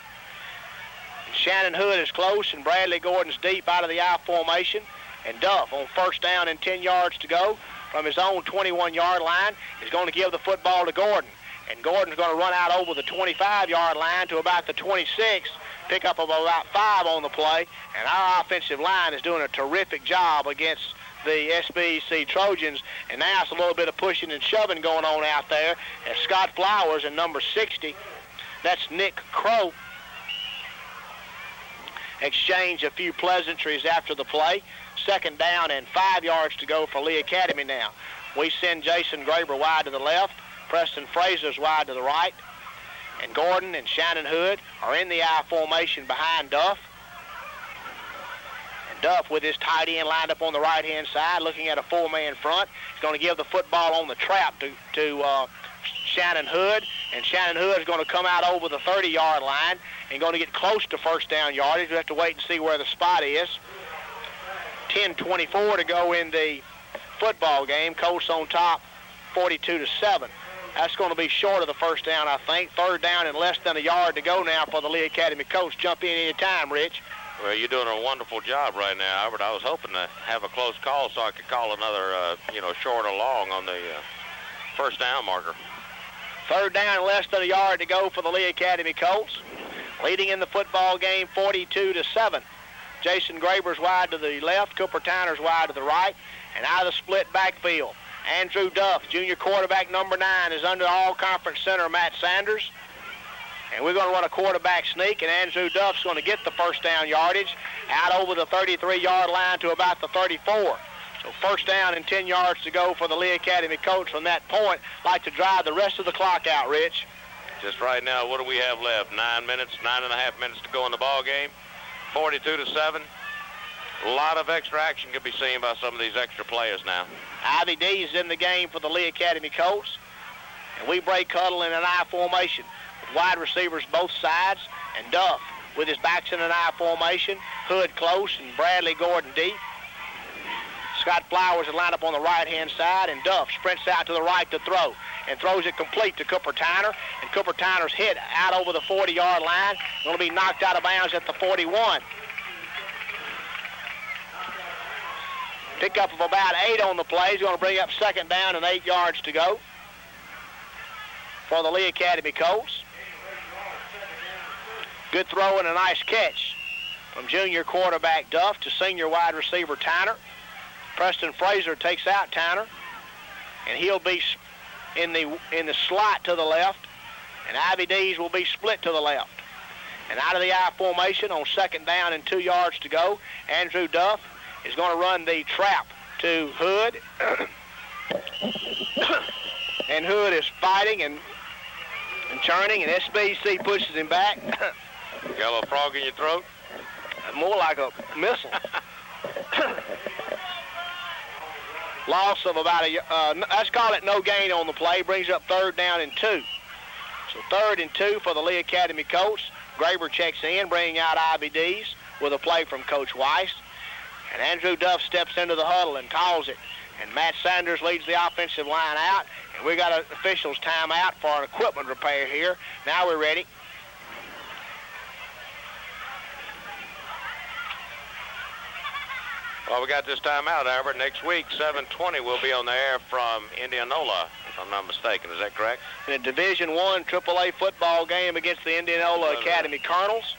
And Shannon Hood is close, and Bradley Gordon's deep out of the I formation. And Duff on 1st down and 10 yards to go from his own 21-yard line is going to give the football to Gordon. And Gordon's going to run out over the 25-yard line to about the 26, pick up about 5 on the play. And our offensive line is doing a terrific job against the SBEC Trojans. And now it's a little bit of pushing and shoving going on out there as Scott Flowers and number 60, that's Nick Crow, exchange a few pleasantries after the play. 2nd down and 5 yards to go for Lee Academy now. We send Jason Graber wide to the left. Preston Fraser's wide to the right. And Gordon and Shannon Hood are in the I formation behind Duff. And Duff with his tight end lined up on the right-hand side, looking at a 4-man front. He's going to give the football on the trap to Shannon Hood. And Shannon Hood is going to come out over the 30-yard line and going to get close to 1st down yardage. We have to wait and see where the spot is. 10:24 to go in the football game. Colts on top, 42-7. That's going to be short of the first down, I think. Third down and less than a yard to go now for the Lee Academy Colts. Jump in any time, Rich. Well, you're doing a wonderful job right now, Albert. I was hoping to have a close call so I could call another, short or long on the first down marker. Third down and less than a yard to go for the Lee Academy Colts. Leading in the football game 42-7. Jason Graber's wide to the left. Cooper Tyner's wide to the right. And out of the split backfield, Andrew Duff, junior quarterback number 9, is under all-conference center Matt Sanders. And we're going to run a quarterback sneak, and Andrew Duff's going to get the first down yardage out over the 33-yard line to about the 34. So first down and 10 yards to go for the Lee Academy Colts from that point. Like to drive the rest of the clock out, Rich. Just right now, what do we have left? 9 minutes, 9.5 minutes to go in the ball game. 42-7. A lot of extra action can be seen by some of these extra players now. Ivy D is in the game for the Lee Academy Colts. And we break huddle in an I formation with wide receivers both sides, and Duff with his backs in an I formation, Hood close and Bradley Gordon deep. Scott Flowers will line up on the right-hand side, and Duff sprints out to the right to throw and throws it complete to Cooper Tyner. And Cooper Tyner's hit out over the 40-yard line. Going to be knocked out of bounds at the 41. Pickup of about 8 on the play. He's going to bring up second down and 8 yards to go for the Lee Academy Colts. Good throw and a nice catch from junior quarterback Duff to senior wide receiver Tyner. Preston Fraser takes out Tyner, and he'll be in the slot to the left, and Ivy D's will be split to the left. And out of the I formation on second down and 2 yards to go, Andrew Duff is going to run the trap to Hood. And Hood is fighting and churning, and SBEC pushes him back. Got a little frog in your throat? More like a missile. Loss of about let's call it no gain on the play. Brings up third down and 2. So third and 2 for the Lee Academy Colts. Graber checks in, bringing out Ivy D's with a play from Coach Weiss. And Andrew Duff steps into the huddle and calls it. And Matt Sanders leads the offensive line out. And we got an official's timeout for an equipment repair here. Now we're ready. Well, we got this timeout, Albert. Next week, 7:20, we'll be on the air from Indianola, if I'm not mistaken. Is that correct? In a Division I AAA football game against the Indianola Academy Colonels.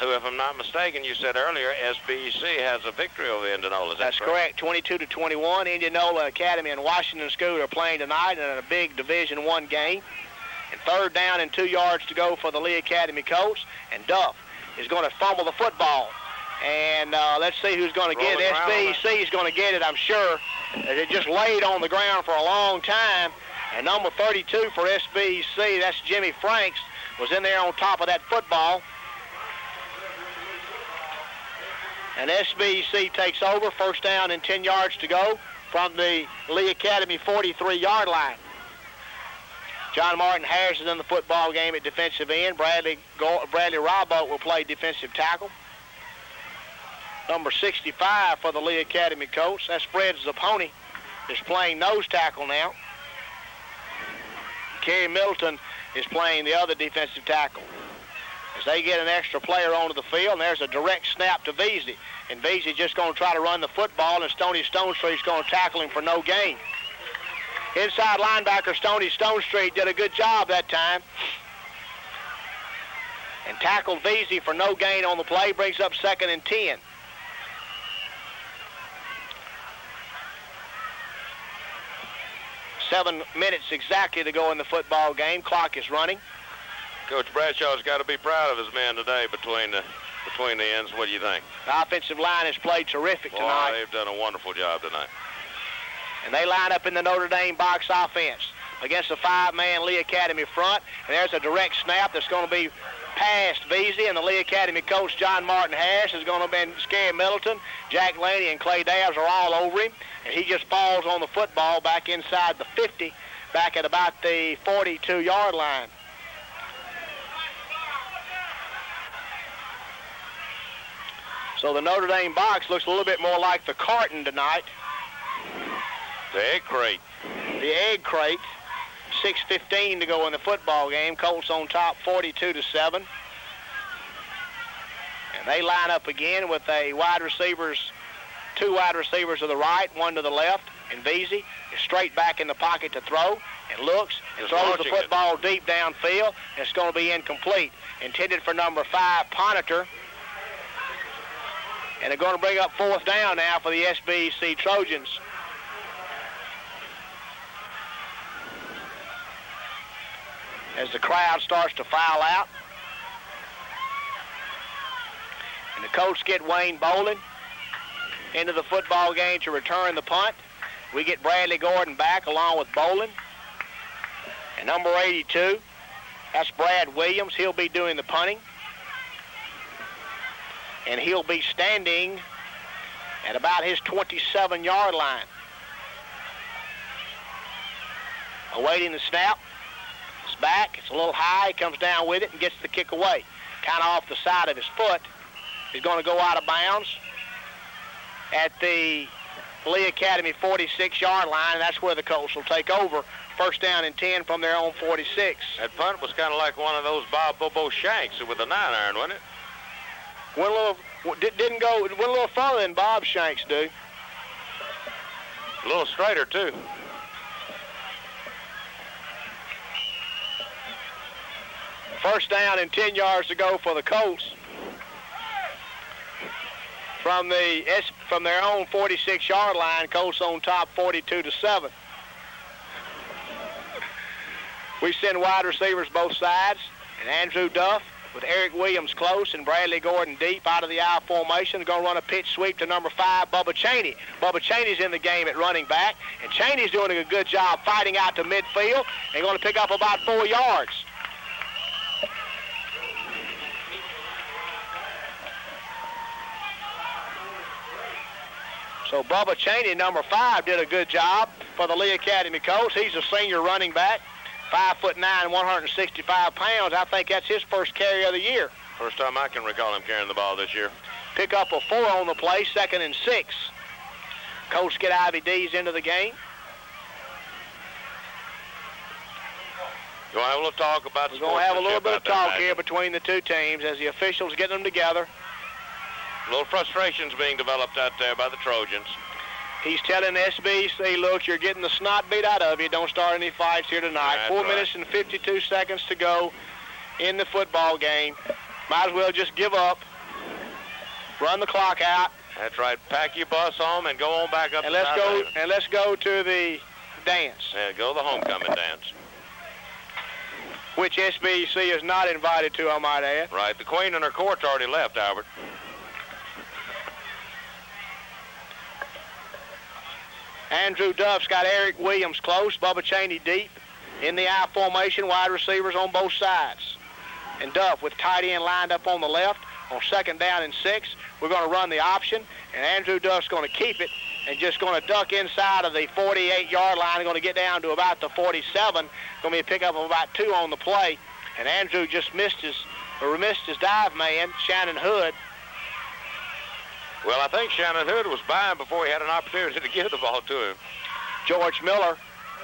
Who, if I'm not mistaken, you said earlier, SBEC has a victory over Indianola. That's correct, 22-21. Indianola Academy and Washington School are playing tonight in a big Division I game. And third down and 2 yards to go for the Lee Academy Colts. And Duff is going to fumble the football. And let's see who's going to get it. SBEC is going to get it, I'm sure. It just laid on the ground for a long time. And number 32 for SBEC, that's Jimmy Franks, was in there on top of that football. And SBEC takes over, first down and 10 yards to go from the Lee Academy 43-yard line. John Martin Harris is in the football game at defensive end. Bradley Robboat will play defensive tackle. Number 65 for the Lee Academy Colts, that's Fred Zapponi, is playing nose tackle now. Kerry Middleton is playing the other defensive tackle. As they get an extra player onto the field, and there's a direct snap to Veazey. And Veazey just going to try to run the football, and Stoney Stonestreet's going to tackle him for no gain. Inside linebacker Stoney Stonestreet did a good job that time. And tackled Veazey for no gain on the play, brings up second and 10. Seven minutes exactly to go in the football game. Clock is running. Coach Bradshaw's got to be proud of his men today between the ends. What do you think? The offensive line has played terrific tonight. They've done a wonderful job tonight. And they line up in the Notre Dame box offense against a 5-man Lee Academy front. And there's a direct snap that's going to be past Veazey, and the Lee Academy coach, John Martin Harris, is going to be Scary Middleton. Jack Laney and Clay Dabbs are all over him. And he just falls on the football back inside the 50, back at about the 42-yard line. So the Notre Dame box looks a little bit more like the carton tonight. The egg crate. The egg crate. 6:15 to go in the football game. Colts on top 42-7. And they line up again with two wide receivers to the right, one to the left. And Veazey is straight back in the pocket to throw and looks and throws the football deep downfield. And it's going to be incomplete. Intended for number 5, Ponitor. And they're going to bring up 4th down now for the SBEC Trojans. As the crowd starts to file out. And the Colts get Wayne Bolin into the football game to return the punt. We get Bradley Gordon back along with Bolin. And number 82, that's Brad Williams. He'll be doing the punting. And he'll be standing at about his 27-yard line. Awaiting the snap. It's back. It's a little high. He comes down with it and gets the kick away. Kind of off the side of his foot. He's going to go out of bounds at the Lee Academy 46-yard line, and that's where the Colts will take over. 1st down and 10 from their own 46. That punt was kind of like one of those Bob Bobo Shanks with a 9-iron, wasn't it? Went a little further than Bob Shanks do. A little straighter, too. First down and 10 yards to go for the Colts. From their own 46-yard line, Colts on top 42-7. We send wide receivers both sides, and Andrew Duff with Eric Williams close and Bradley Gordon deep out of the I formation. Going to run a pitch sweep to number 5, Bubba Cheney. Bubba Cheney's in the game at running back, and Cheney's doing a good job fighting out to midfield and going to pick up about 4 yards. So Bubba Cheney, number 5, did a good job for the Lee Academy Colts. He's a senior running back, 5'9", 165 pounds. I think that's his first carry of the year. First time I can recall him carrying the ball this year. Pick up a 4 on the play, 2nd and 6. Colts get Ivy D's into the game. You want to have a little talk about We're going to have a little bit of talk here between the two teams as the officials get them together. A little frustration's being developed out there by the Trojans. He's telling SBEC, look, you're getting the snot beat out of you. Don't start any fights here tonight. That's 4 right. minutes and 52 seconds to go in the football game. Might as well just give up. Run the clock out. That's right. Pack your bus home and go on back up. And let's go to the dance. Yeah, go to the homecoming dance. Which SBEC is not invited to, I might add. Right. The Queen and her court's already left, Albert. Andrew Duff's got Eric Williams close, Bubba Cheney deep. In the I formation, wide receivers on both sides. And Duff with tight end lined up on the left. On 2nd down and 6, we're going to run the option. And Andrew Duff's going to keep it and just going to duck inside of the 48-yard line. Going to get down to about the 47. Going to be a pickup of about 2 on the play. And Andrew just missed his dive man, Shannon Hood. Well, I think Shannon Hood was by him before he had an opportunity to give the ball to him. George Miller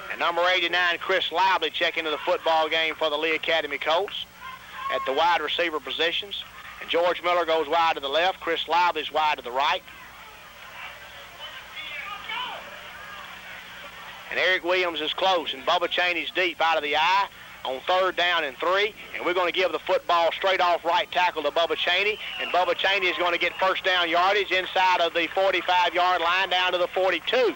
and number 89, Chris Lively, check into the football game for the Lee Academy Colts at the wide receiver positions. And George Miller goes wide to the left. Chris Lively's wide to the right. And Eric Williams is close, and Bubba Cheney's deep out of the I on 3rd down and 3, and we're going to give the football straight off right tackle to Bubba Cheney, and Bubba Cheney is going to get first down yardage inside of the 45-yard line down to the 42.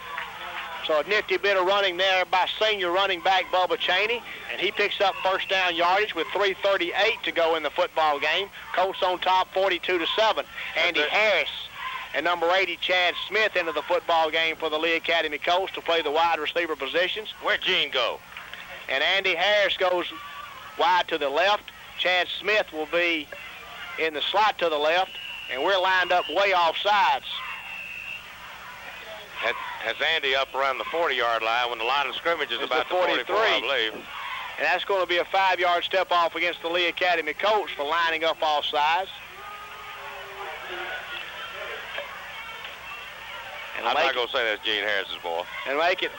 So a nifty bit of running there by senior running back Bubba Cheney, and he picks up first down yardage with 3:38 to go in the football game. Colts on top 42-7. Andy Harris and number 80, Chad Smith, into the football game for the Lee Academy Colts to play the wide receiver positions. Where'd Gene go? And Andy Harris goes wide to the left. Chad Smith will be in the slot to the left, and we're lined up way off sides. Has Andy up around the 40-yard line when the line of scrimmage is about the 44, I believe. And that's going to be a 5-yard step off against the Lee Academy Colts for lining up off sides. And I'm not going to say that's Gene Harris's ball. And make it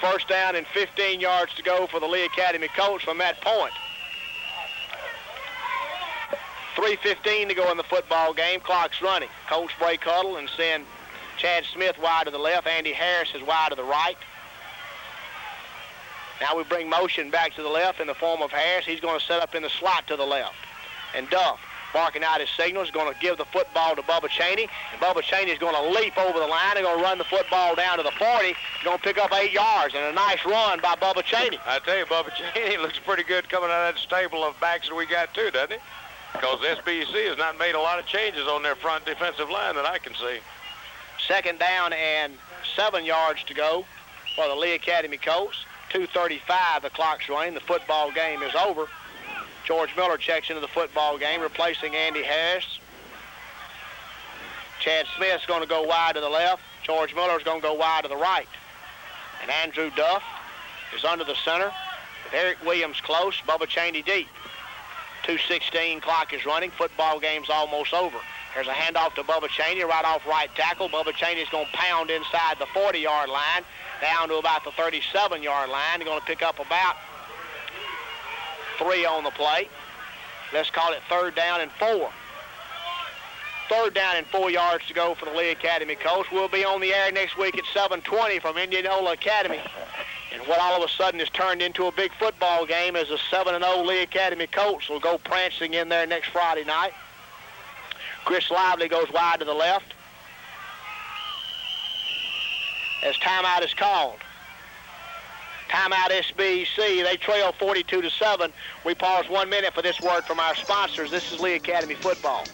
first down and 15 yards to go for the Lee Academy Colts from that point. 3:15 to go in the football game. Clock's running. Colts break huddle and send Chad Smith wide to the left. Andy Harris is wide to the right. Now we bring motion back to the left in the form of Harris. He's going to set up in the slot to the left. And Duff, barking out his signals, going to give the football to Bubba Chaney. And Bubba Chaney is going to leap over the line. They're going to run the football down to the 40. He's going to pick up 8 yards. And a nice run by Bubba Chaney. I tell you, Bubba Chaney looks pretty good coming out of that stable of backs that we got too, doesn't he? Because SBEC has not made a lot of changes on their front defensive line that I can see. Second down and 7 yards to go for the Lee Academy Colts. 2:35, the clock's running. The football game is over. George Miller checks into the football game, replacing Andy Harris. Chad Smith's going to go wide to the left. George Miller's going to go wide to the right. And Andrew Duff is under the center with Eric Williams close, Bubba Chaney deep. 2:16, clock is running. Football game's almost over. There's a handoff to Bubba Chaney right off right tackle. Bubba Chaney's going to pound inside the 40-yard line down to about the 37-yard line. They're going to pick up about 3 on the play. Let's call it third down and 4. Third down and 4 yards to go for the Lee Academy Colts. We'll be on the air next week at 7:20 from Indianola Academy. And what all of a sudden has turned into a big football game is the 7-0 Lee Academy Colts will go prancing in there next Friday night. Chris Lively goes wide to the left as timeout is called. Timeout SBEC. They trail 42-7. We pause 1 minute for this word from our sponsors. This is Lee Academy Football.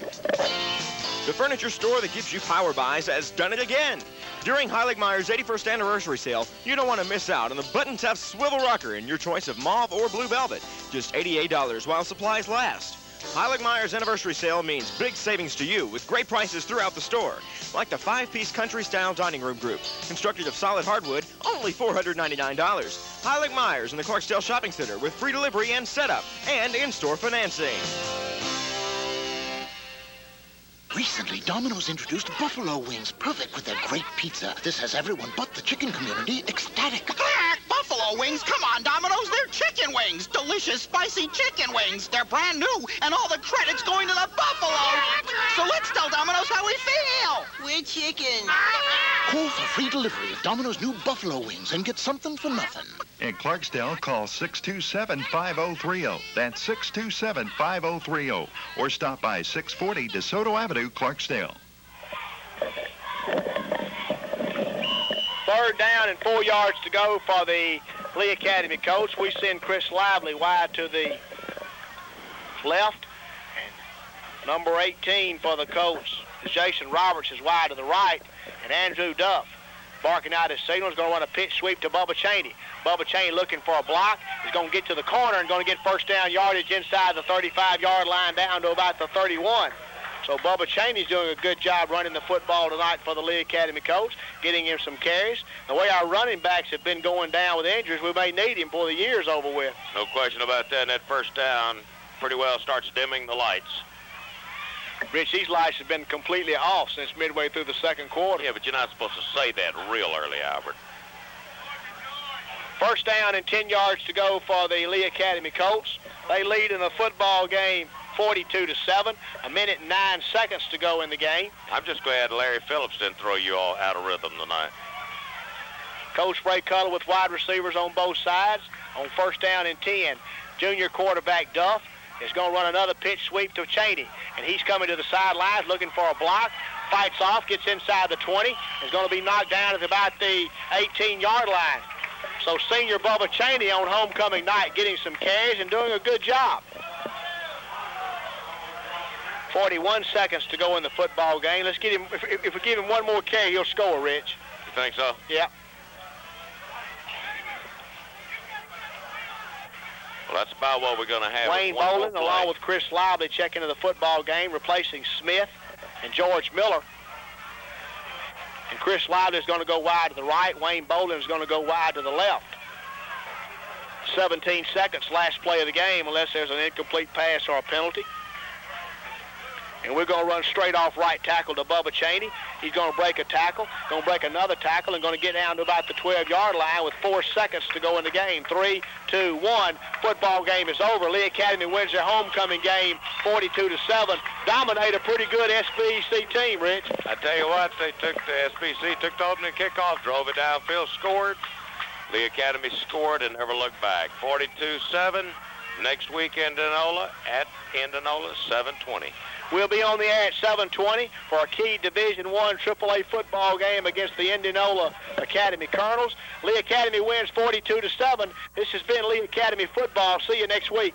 The furniture store that gives you power buys has done it again. During Heiligmeyer's 81st anniversary sale, you don't want to miss out on the Button Tough Swivel Rocker in your choice of mauve or blue velvet. Just $88 while supplies last. Heiligmeyer's anniversary sale means big savings to you with great prices throughout the store. Like the 5-piece country-style dining room group, constructed of solid hardwood, only $499. Heiligmeyer's in the Clarksdale Shopping Center with free delivery and setup and in-store financing. Recently, Domino's introduced buffalo wings, perfect with their great pizza. This has everyone but the chicken community ecstatic. Buffalo wings? Come on, Domino's, they're chicken wings. Delicious, spicy chicken wings. They're brand new, and all the credit's going to the buffalo. So let's tell Domino's how we feel. We're chicken. Call for free delivery of Domino's new buffalo wings and get something for nothing. In Clarksdale, call 627-5030. That's 627-5030. Or stop by 640 DeSoto Avenue, Clarksdale. Third down and 4 yards to go for the Lee Academy Colts. We send Chris Lively wide to the left. And number 18 for the Colts, Jason Roberts, is wide to the right. And Andrew Duff, barking out his signal, is going to run a pitch sweep to Bubba Chaney. Bubba Chaney looking for a block. He's going to get to the corner and going to get first down yardage inside the 35-yard line down to about the 31. So Bubba Chaney's doing a good job running the football tonight for the Lee Academy Colts, getting him some carries. The way our running backs have been going down with injuries, we may need him before the year's over with. No question about that. And that first down pretty well starts dimming the lights. Rich, these lights have been completely off since midway through the second quarter. Yeah, but you're not supposed to say that real early, Albert. First down and 10 yards to go for the Lee Academy Colts. They lead in the football game 42-7. A minute and 9 seconds to go in the game. I'm just glad Larry Phillips didn't throw you all out of rhythm tonight. Coach Ray Cutler with wide receivers on both sides. On first down and 10, junior quarterback Duff is going to run another pitch sweep to Chaney. And he's coming to the sidelines looking for a block. Fights off, gets inside the 20. Is going to be knocked down at about the 18-yard line. So senior Bubba Chaney on homecoming night getting some carries and doing a good job. 41 seconds to go in the football game. Let's get him, if we give him one more carry, he'll score, Rich. You think so? Yeah. Well, that's about what we're going to have. Wayne Bolin, along with Chris Lively, check into the football game, replacing Smith and George Miller. And Chris Lively is going to go wide to the right. Wayne Bolin is going to go wide to the left. 17 seconds, last play of the game, unless there's an incomplete pass or a penalty. And we're going to run straight off right tackle to Bubba Cheney. He's going to break a tackle, going to break another tackle, and going to get down to about the 12-yard line with 4 seconds to go in the game. 3, 2, 1. Football game is over. Lee Academy wins their homecoming game 42-7. Dominate a pretty good SBEC team, Rich. I tell you what, the SBC took the opening kickoff, drove it downfield, scored. Lee Academy scored and never looked back. 42-7. Next week, Indianola at Indianola, 7:20. We'll be on the air at 7:20 for a key Division I AAA football game against the Indianola Academy Colonels. Lee Academy wins 42-7. This has been Lee Academy football. See you next week.